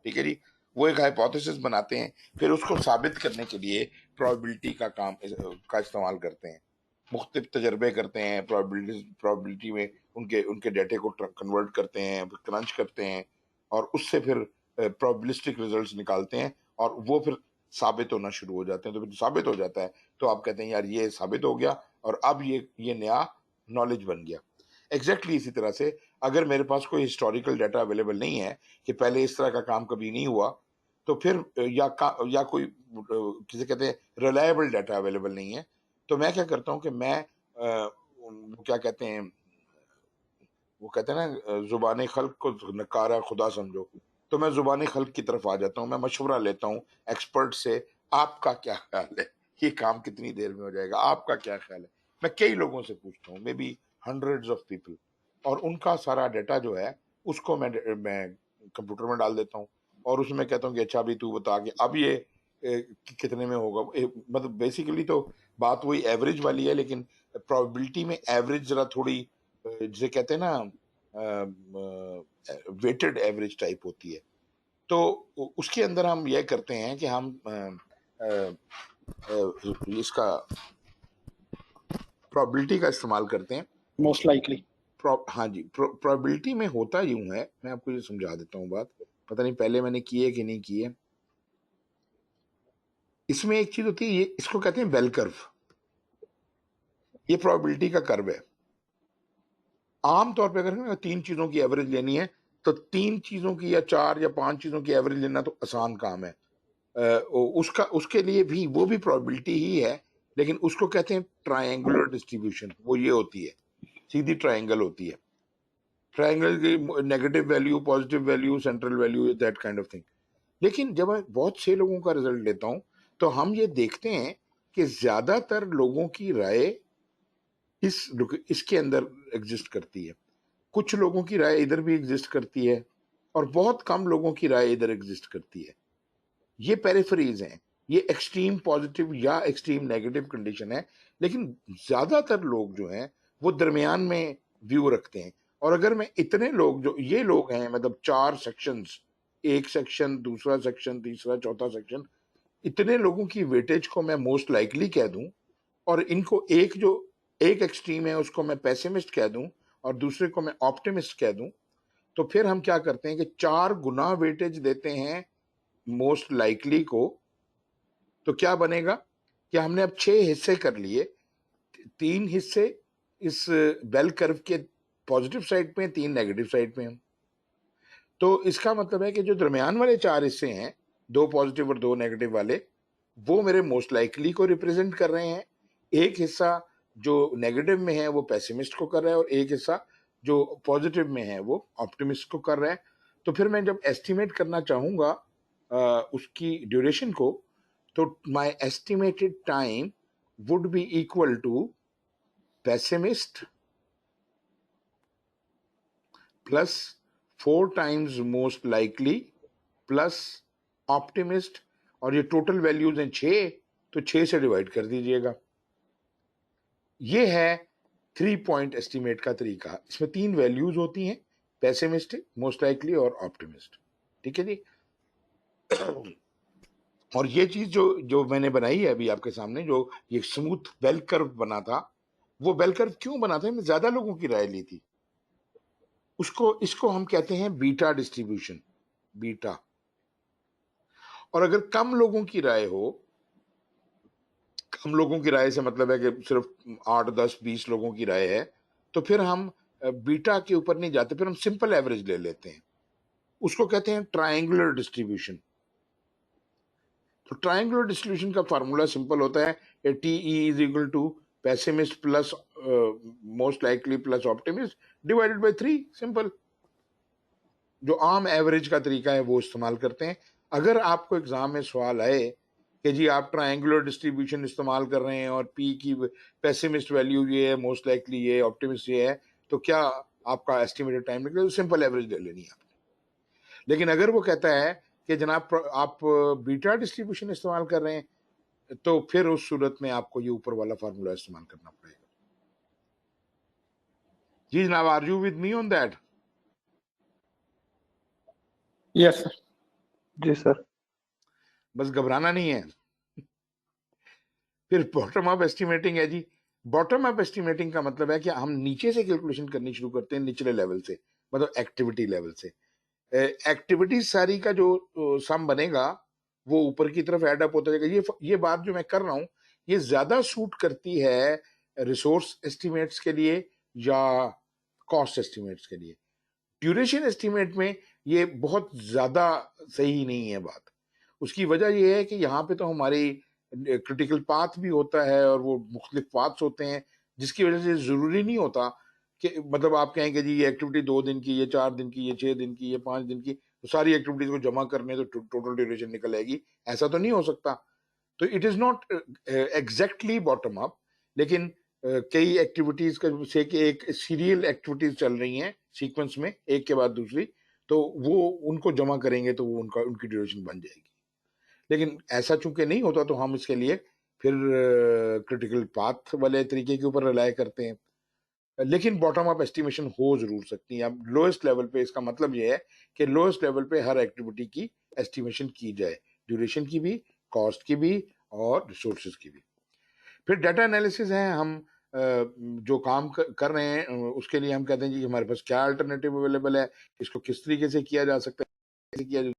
ठीक है जी। वो एक हाइपोथेसिस बनाते हैं, फिर उसको साबित करने के लिए प्रोबेबिलिटी का इस्तेमाल करते हैं। मुख्तलिफ तजर्बे करते हैं, प्रोबेबिलिटी में उनके उनके डेटे को कन्वर्ट करते हैं, क्रंच करते हैं, और उससे फिर प्रोबेबिलिस्टिक रिजल्ट्स निकालते हैं, और वो फिर साबित होना शुरू हो जाते हैं। तो फिर साबित हो जाता है तो आप कहते हैं यार ये साबित हो गया, और अब ये नया नॉलेज बन गया। एग्जैक्टली इसी तरह से अगर मेरे पास कोई हिस्टोरिकल डाटा अवेलेबल नहीं है कि पहले इस तरह का काम कभी नहीं हुआ, तो फिर या कोई किसे कहते हैं रिलायबल डाटा अवेलेबल नहीं है, तो मैं क्या करता हूँ कि मैं वो क्या कहते हैं, वो कहते हैं ना जुबान खल्क को नकारा खुदा समझो। तो मैं जुबान खल्क की तरफ आ जाता हूँ, मैं मशवरा लेता हूँ एक्सपर्ट से, आपका क्या ख्याल है ये काम कितनी देर में हो जाएगा, आपका क्या ख्याल है? मैं कई लोगों से पूछता हूँ, may be hundreds of people, और उनका सारा डाटा जो है उसको मैं कंप्यूटर में डाल देता हूँ, और उसमें कहता हूँ कि अच्छा अभी तू बता कि अब ये कितने में होगा। मतलब बेसिकली तो बात वही एवरेज वाली है, लेकिन प्रोबेबिलिटी में एवरेज जरा थोड़ी जिसे कहते हैं ना वेटेड एवरेज टाइप होती है। तो उसके अंदर हम यह करते हैं कि हम इसका प्रोबेबिलिटी का इस्तेमाल करते हैं। Most likely. हाँ जी, प्रोबेबिलिटी में होता यूं है, मैं आपको ये समझा देता हूँ बात, पता नहीं पहले मैंने की है कि नहीं की है। इसमें एक चीज होती है, ये इसको कहते हैं बेल कर्व। ये प्रोबेबिलिटी का कर्व है। आमतौर पर अगर 3 चीजों की एवरेज लेनी है तो 3 चीजों की या 4 या 5 चीजों की एवरेज लेना तो आसान काम है। उसके लिए भी वो भी प्रोबेबिलिटी ही है, लेकिन उसको कहते हैं ट्रायंगुलर डिस्ट्रीब्यूशन। वो ये होती है, सीधी ट्रायंगल होती है। ट्रायंगल की negative value, positive value, central value, that kind of thing. लेकिन जब मैं बहुत से लोगों का रिजल्ट लेता हूं तो हम ये देखते हैं कि ज्यादातर लोगों की राय इसके अंदर एग्जिस्ट करती है, कुछ लोगों की राय इधर भी एग्जिस्ट करती है, और बहुत कम लोगों की राय इधर एग्जिस्ट करती है। ये पेरिफेरीज हैं, ये एक्सट्रीम पॉजिटिव या एक्सट्रीम नेगेटिव कंडीशन है, लेकिन ज्यादातर लोग जो हैं वो दरमियान में व्यू रखते हैं। और अगर मैं इतने लोग जो ये लोग हैं, मतलब 4 सेक्शंस, एक सेक्शन, दूसरा सेक्शन, तीसरा, चौथा सेक्शन, इतने लोगों की वेटेज को मैं मोस्ट लाइकली कह दूं, और इनको एक एक्सट्रीम है उसको मैं पेसिमिस्ट कह दूं, और दूसरे को मैं ऑप्टिमिस्ट कह दूं, तो फिर हम क्या करते हैं कि 4 गुना वेटेज देते हैं मोस्ट लाइकली को। तो क्या बनेगा कि हमने अब 6 हिस्से कर लिए, 3 हिस्से इस बेल कर्व के पॉजिटिव साइड पे, 3 नेगेटिव साइड पे हैं। तो इसका मतलब है कि जो दरमियान वाले 4 हिस्से हैं, 2 पॉजिटिव और 2 नेगेटिव वाले, वो मेरे मोस्ट लाइकली को रिप्रेजेंट कर रहे हैं। एक हिस्सा जो नेगेटिव में है वो पेसिमिस्ट को कर रहा है, और एक हिस्सा जो पॉजिटिव में है वो ऑप्टिमिस्ट को कर रहा है। तो फिर मैं जब एस्टिमेट करना चाहूंगा उसकी ड्यूरेशन को, तो my estimated time would be equal to pessimist plus 4 times most likely plus optimist, और ये टोटल वैल्यूज हैं 6, तो 6 से डिवाइड कर दीजिएगा। ये है 3 पॉइंट एस्टिमेट का तरीका। इसमें 3 वैल्यूज होती हैं, पेसिमिस्टिक, मोस्ट लाइकली और ऑप्टिमिस्ट। ठीक है जी। और ये चीज जो मैंने बनाई है अभी आपके सामने, जो ये स्मूथ बेल कर्व बना था, वो बेल कर्व क्यों बना था? मैंने ज्यादा लोगों की राय ली थी। इसको हम कहते हैं बीटा डिस्ट्रीब्यूशन, बीटा। और अगर कम लोगों की राय हो, कम लोगों की राय से मतलब है कि सिर्फ 8, 10, 20 लोगों की राय है, तो फिर हम बीटा के ऊपर नहीं जाते, फिर हम सिंपल एवरेज ले लेते हैं। उसको कहते हैं ट्रायंगुलर डिस्ट्रीब्यूशन। तो ट्रायंगुलर डिस्ट्रीब्यूशन का फार्मूला सिंपल होता है, T E is equal to pessimist plus most likely plus optimist divided by 3। Simple. जो आम एवरेज का तरीका है वो इस्तेमाल करते हैं। अगर आपको एग्जाम में सवाल आए कि जी आप ट्रायंगुलर डिस्ट्रीब्यूशन इस्तेमाल कर रहे हैं और पी की पेसिमिस्ट वैल्यू ये है, मोस्ट लाइकली ये है, ऑप्टिमिस्ट ये है, तो क्या आपका एस्टिमेटेड टाइम निकले? तो सिंपल एवरेज ले लेनी है आपने। लेकिन अगर वो कहता है कि जनाब आप बीटा डिस्ट्रीब्यूशन इस्तेमाल कर रहे हैं, तो फिर उस सूरत में आपको ये ऊपर वाला फार्मूला इस्तेमाल करना पड़ेगा। जी जनाब, are you with me on that? Yes sir. जी सर। बस घबराना नहीं है। फिर बॉटम अप एस्टिमेटिंग है जी। बॉटम अप एस्टिमेटिंग का मतलब है कि हम नीचे से कैलकुलेशन करनी शुरू करते हैं, निचले लेवल से, मतलब एक्टिविटी लेवल से। एक्टिविटी सारी का जो सम बनेगा वो ऊपर की तरफ एड अप होता जाएगा। ये बात जो मैं कर रहा हूँ, ये ज्यादा सूट करती है रिसोर्स एस्टिमेट्स के लिए या कॉस्ट एस्टिमेट्स के लिए। ड्यूरेशन एस्टिमेट में ये बहुत ज्यादा सही नहीं है बात। उसकी वजह ये है कि यहाँ पे तो हमारी क्रिटिकल पाथ भी होता है और वो मुख्तलिफ पाथ्स होते हैं, जिसकी वजह से जरूरी नहीं होता कि मतलब आप कहें कि जी ये एक्टिविटी 2 दिन की, ये 4 दिन की, ये 6 दिन की, ये 5 दिन की, तो सारी एक्टिविटीज को जमा करने तो टोटल ड्यूरेशन निकल आएगी। ऐसा तो नहीं हो सकता। तो it is not exactly bottom up, लेकिन कई एक्टिविटीज का से कि एक सीरियल एक्टिविटीज चल रही हैं सीक्वेंस में, एक के बाद दूसरी, तो वो उनको जमा करेंगे तो वो उनकी ड्यूरेशन बन जाएगी। लेकिन ऐसा चूंकि नहीं होता, तो हम इसके लिए फिर क्रिटिकल पाथ वाले तरीके के ऊपर रिलाय करते हैं। लेकिन बॉटम अप एस्टिमेशन हो जरूर सकती है। अब लोएस्ट लेवल पे इसका मतलब ये है कि लोएस्ट लेवल पे हर एक्टिविटी की एस्टिमेशन की जाए, ड्यूरेशन की भी, कॉस्ट की भी और रिसोर्सेज की भी। फिर डाटा एनालिसिस है। हम जो काम कर रहे हैं उसके लिए हम कहते हैं जी हमारे पास क्या अल्टरनेटिव अवेलेबल है, इसको किस तरीके से किया जा सकता है, कैसे किया जाए,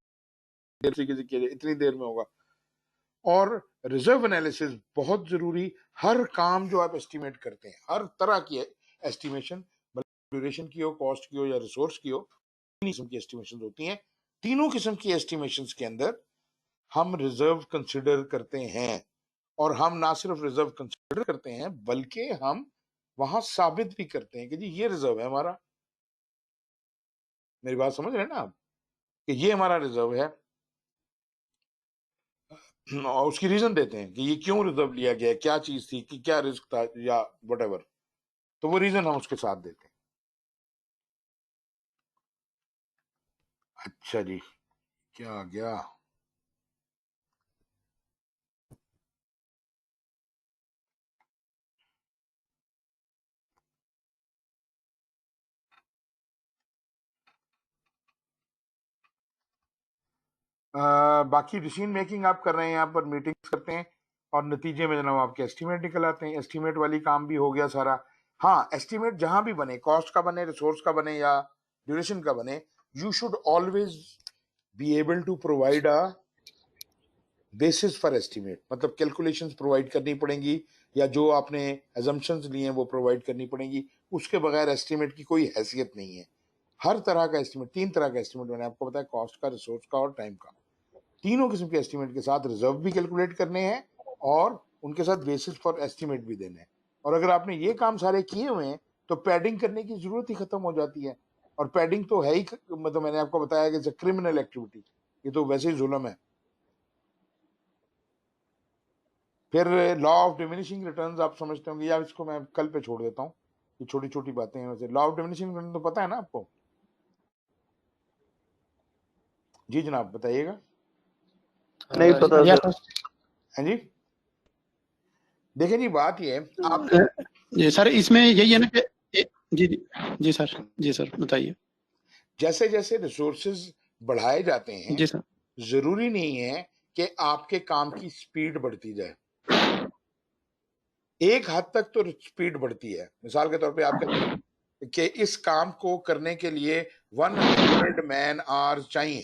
तरीके से किया जाए, इतनी देर में होगा। और रिजर्व एनालिसिस बहुत जरूरी। हर काम जो आप एस्टिमेट करते हैं, हर तरह की एस्टिमेशन, ड्यूरेशन की हो, कॉस्ट की हो या रिसोर्स की हो, तीन किस्म की एस्टिमेशन होती हैं। तीनों किस्म की एस्टिमेशन के अंदर हम रिजर्व कंसिडर करते हैं। और हम ना सिर्फ रिजर्व कंसिडर करते हैं, बल्कि हम वहां साबित भी करते हैं कि जी ये रिजर्व है हमारा। मेरी बात समझ रहे हैं ना आप, कि ये हमारा रिजर्व है। और उसकी रीजन देते हैं कि ये क्यों रिजर्व लिया गया, क्या चीज थी, कि क्या रिस्क था या वट, तो वो रीजन हम उसके साथ देते हैं। अच्छा जी, क्या आ गया? बाकी डिसीजन मेकिंग आप कर रहे हैं, यहाँ पर मीटिंग्स करते हैं और नतीजे में जनाब आपके एस्टिमेट निकल आते हैं। एस्टिमेट वाली काम भी हो गया सारा। हाँ, एस्टिमेट जहां भी बने, कॉस्ट का बने, रिसोर्स का बने या ड्यूरेशन का बने, you should always be able to provide a basis for estimate, मतलब कैलकुलेशंस प्रोवाइड करनी पड़ेंगी या जो आपने एजम्पशंस लिए हैं वो प्रोवाइड करनी पड़ेंगी, उसके बगैर एस्टिमेट की कोई हैसियत नहीं है। हर तरह का एस्टिमेट, 3 तरह का एस्टिमेट मैंने आपको बताया, कॉस्ट का, रिसोर्स का और टाइम का। तीनों किस्म के एस्टिमेट के साथ रिजर्व भी कैलकुलेट करने हैं और उनके साथ बेसिस फॉर एस्टिमेट भी देने हैं। और अगर आपने ये काम सारे किए हुए हैं तो पैडिंग करने की जरूरत ही खत्म हो जाती है। और पैडिंग तो है ही, मतलब मैंने आपको बताया कि क्रिमिनल एक्टिविटी, ये तो वैसे ही जुल्म है। फिर लॉ ऑफ डिमिनिशिंग रिटर्न्स आप समझते होंगे, या इसको मैं कल पे छोड़ देता हूँ, ये छोटी छोटी बातें हैं। वैसे लॉ ऑफ डिमिनिशिंग रिटर्न तो पता है ना आपको? जी जनाब बताइएगा। नहीं पता या सर। हाँ जी, देखिए जी बात ये है, आप जी सर, इसमें यही है ना कि जी जी सर बताइए। जैसे जैसे रिसोर्सेज बढ़ाए जाते हैं, जी सर। जरूरी नहीं है कि आपके काम की स्पीड बढ़ती जाए। एक हद तक तो स्पीड बढ़ती है। मिसाल के तौर पे आप कहते हैं कि इस काम को करने के लिए 100 मैन आवर्स चाहिए,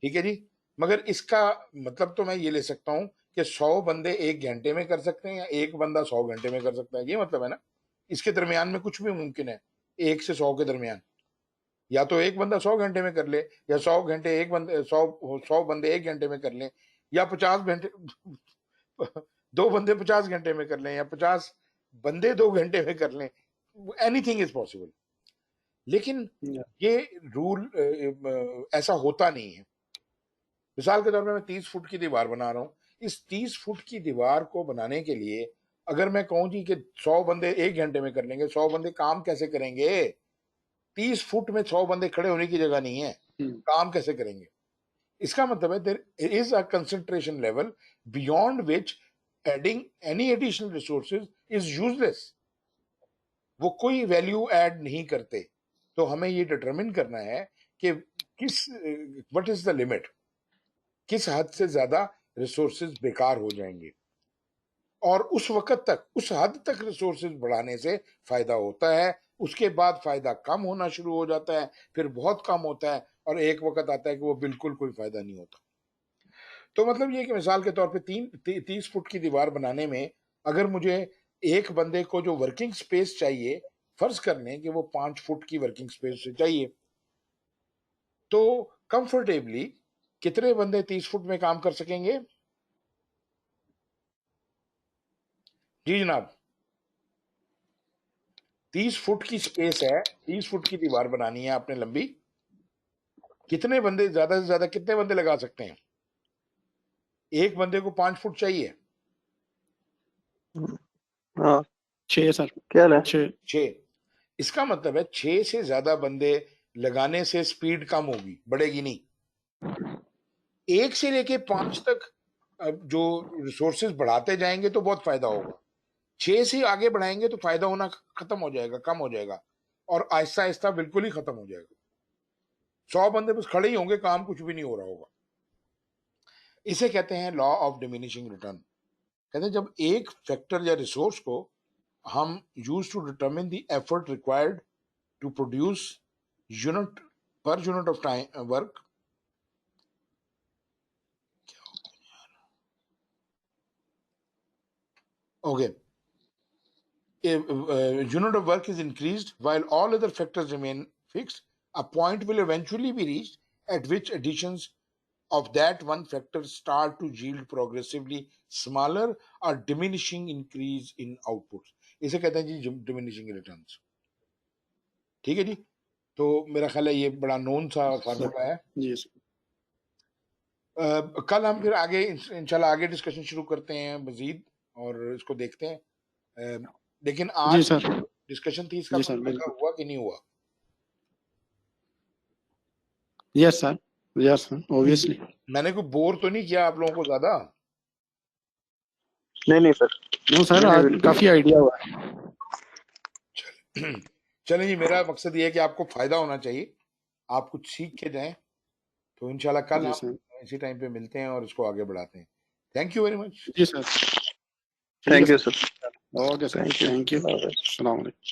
ठीक है जी, मगर इसका मतलब तो मैं ये ले सकता हूं कि 100 बंदे 1 घंटे में कर सकते हैं या एक बंदा 100 घंटे में कर सकता है, ये मतलब है ना। इसके दरमियान में कुछ भी मुमकिन है, 1 से 100 के दरमियान। या तो एक बंदा 100 घंटे में कर ले, या 100 घंटे एक बंदे 100 बंदे 1 घंटे में कर लें, या 50 घंटे 2 बंदे 50 घंटे में कर लें, या 50 बंदे 2 घंटे में कर लें। Anything is possible. लेकिन ये रूल ऐसा होता नहीं है। मिसाल के तौर पे मैं 30 फुट की दीवार बना रहा हूँ, इस 30 फुट की दीवार को बनाने के लिए अगर मैं कहूँ जी कि 100 बंदे 1 घंटे में कर लेंगे, 100 बंदे काम कैसे करेंगे? 30 फुट में 100 बंदे खड़े होने की जगह नहीं है, काम कैसे करेंगे? इसका मतलब है there is a concentration level beyond which adding any additional resources is useless. वो कोई वैल्यू ऐड नहीं करते। तो हमें ये डिटरमिन करना है कि किस व्हाट इज द लिमिट, किस हद से ज्यादा रिसोर्सेज बेकार हो जाएंगे, और उस वक्त तक, उस हद तक रिसोर्सेज बढ़ाने से फायदा होता है। उसके बाद फायदा कम होना शुरू हो जाता है, फिर बहुत कम होता है, और एक वक्त आता है कि वो बिल्कुल कोई फायदा नहीं होता। तो मतलब ये कि मिसाल के तौर पे 30 फुट की दीवार बनाने में अगर मुझे एक बंदे को जो वर्किंग स्पेस चाहिए, फर्ज कर लें कि वो 5 फुट की वर्किंग स्पेस चाहिए, तो कंफर्टेबली कितने बंदे 30 फुट में काम कर सकेंगे? जी जनाब, 30 फुट की स्पेस है, 30 फुट की दीवार बनानी है आपने लंबी, कितने बंदे, ज्यादा से ज्यादा कितने बंदे लगा सकते हैं? एक बंदे को 5 फुट चाहिए। हाँ 6 सर। क्या है 6। इसका मतलब है 6 से ज्यादा बंदे लगाने से स्पीड कम होगी, बढ़ेगी नहीं। 1 से लेके 5 तक जो रिसोर्सेज बढ़ाते जाएंगे तो बहुत फायदा होगा। 6 से आगे बढ़ाएंगे तो फायदा होना खत्म हो जाएगा, कम हो जाएगा, और आहिस्ता आहिस्ता बिल्कुल ही खत्म हो जाएगा। 100 बंदे बस खड़े ही होंगे, काम कुछ भी नहीं हो रहा होगा। इसे कहते हैं लॉ ऑफ डिमिनिशिंग रिटर्न। कहते हैं जब एक फैक्टर या रिसोर्स को हम use to determine the effort required to produce unit per unit of time work, okay, unit of work is increased while all other factors remain fixed, a point will eventually be reached at which additions of that one factor start to yield progressively smaller or diminishing increase in outputs. इसे कहते हैं जी diminishing returns। ठीक है जी, तो मेरा ख्याल है ये बड़ा नोन सा फार्मूला है। जी कल हम फिर आगे इंशाल्लाह आगे डिस्कशन शुरू करते हैं मजीद, और इसको देखते हैं। लेकिन आज जी सर। डिस्कशन थी, इसका जी सर, कुछ फायदा बिल्कुल। हुआ कि नहीं हुआ? Yes sir, yes sir, obviously. मैंने कोई बोर तो नहीं किया आप लोगों को ज्यादा? नहीं सर। नो सर, आज काफी आइडिया हुआ है। चलें जी, मेरा मकसद ये है कि आपको फायदा होना चाहिए, आप कुछ सीख के जाएं। तो इंशाल्लाह कल हम इसी टाइम पे मिलते हैं और इसको आगे बढ़ाते हैं। Thank you very much. जी sir. Thank you sir. Okay sir, thank you. अस्सलाम वालेकुम।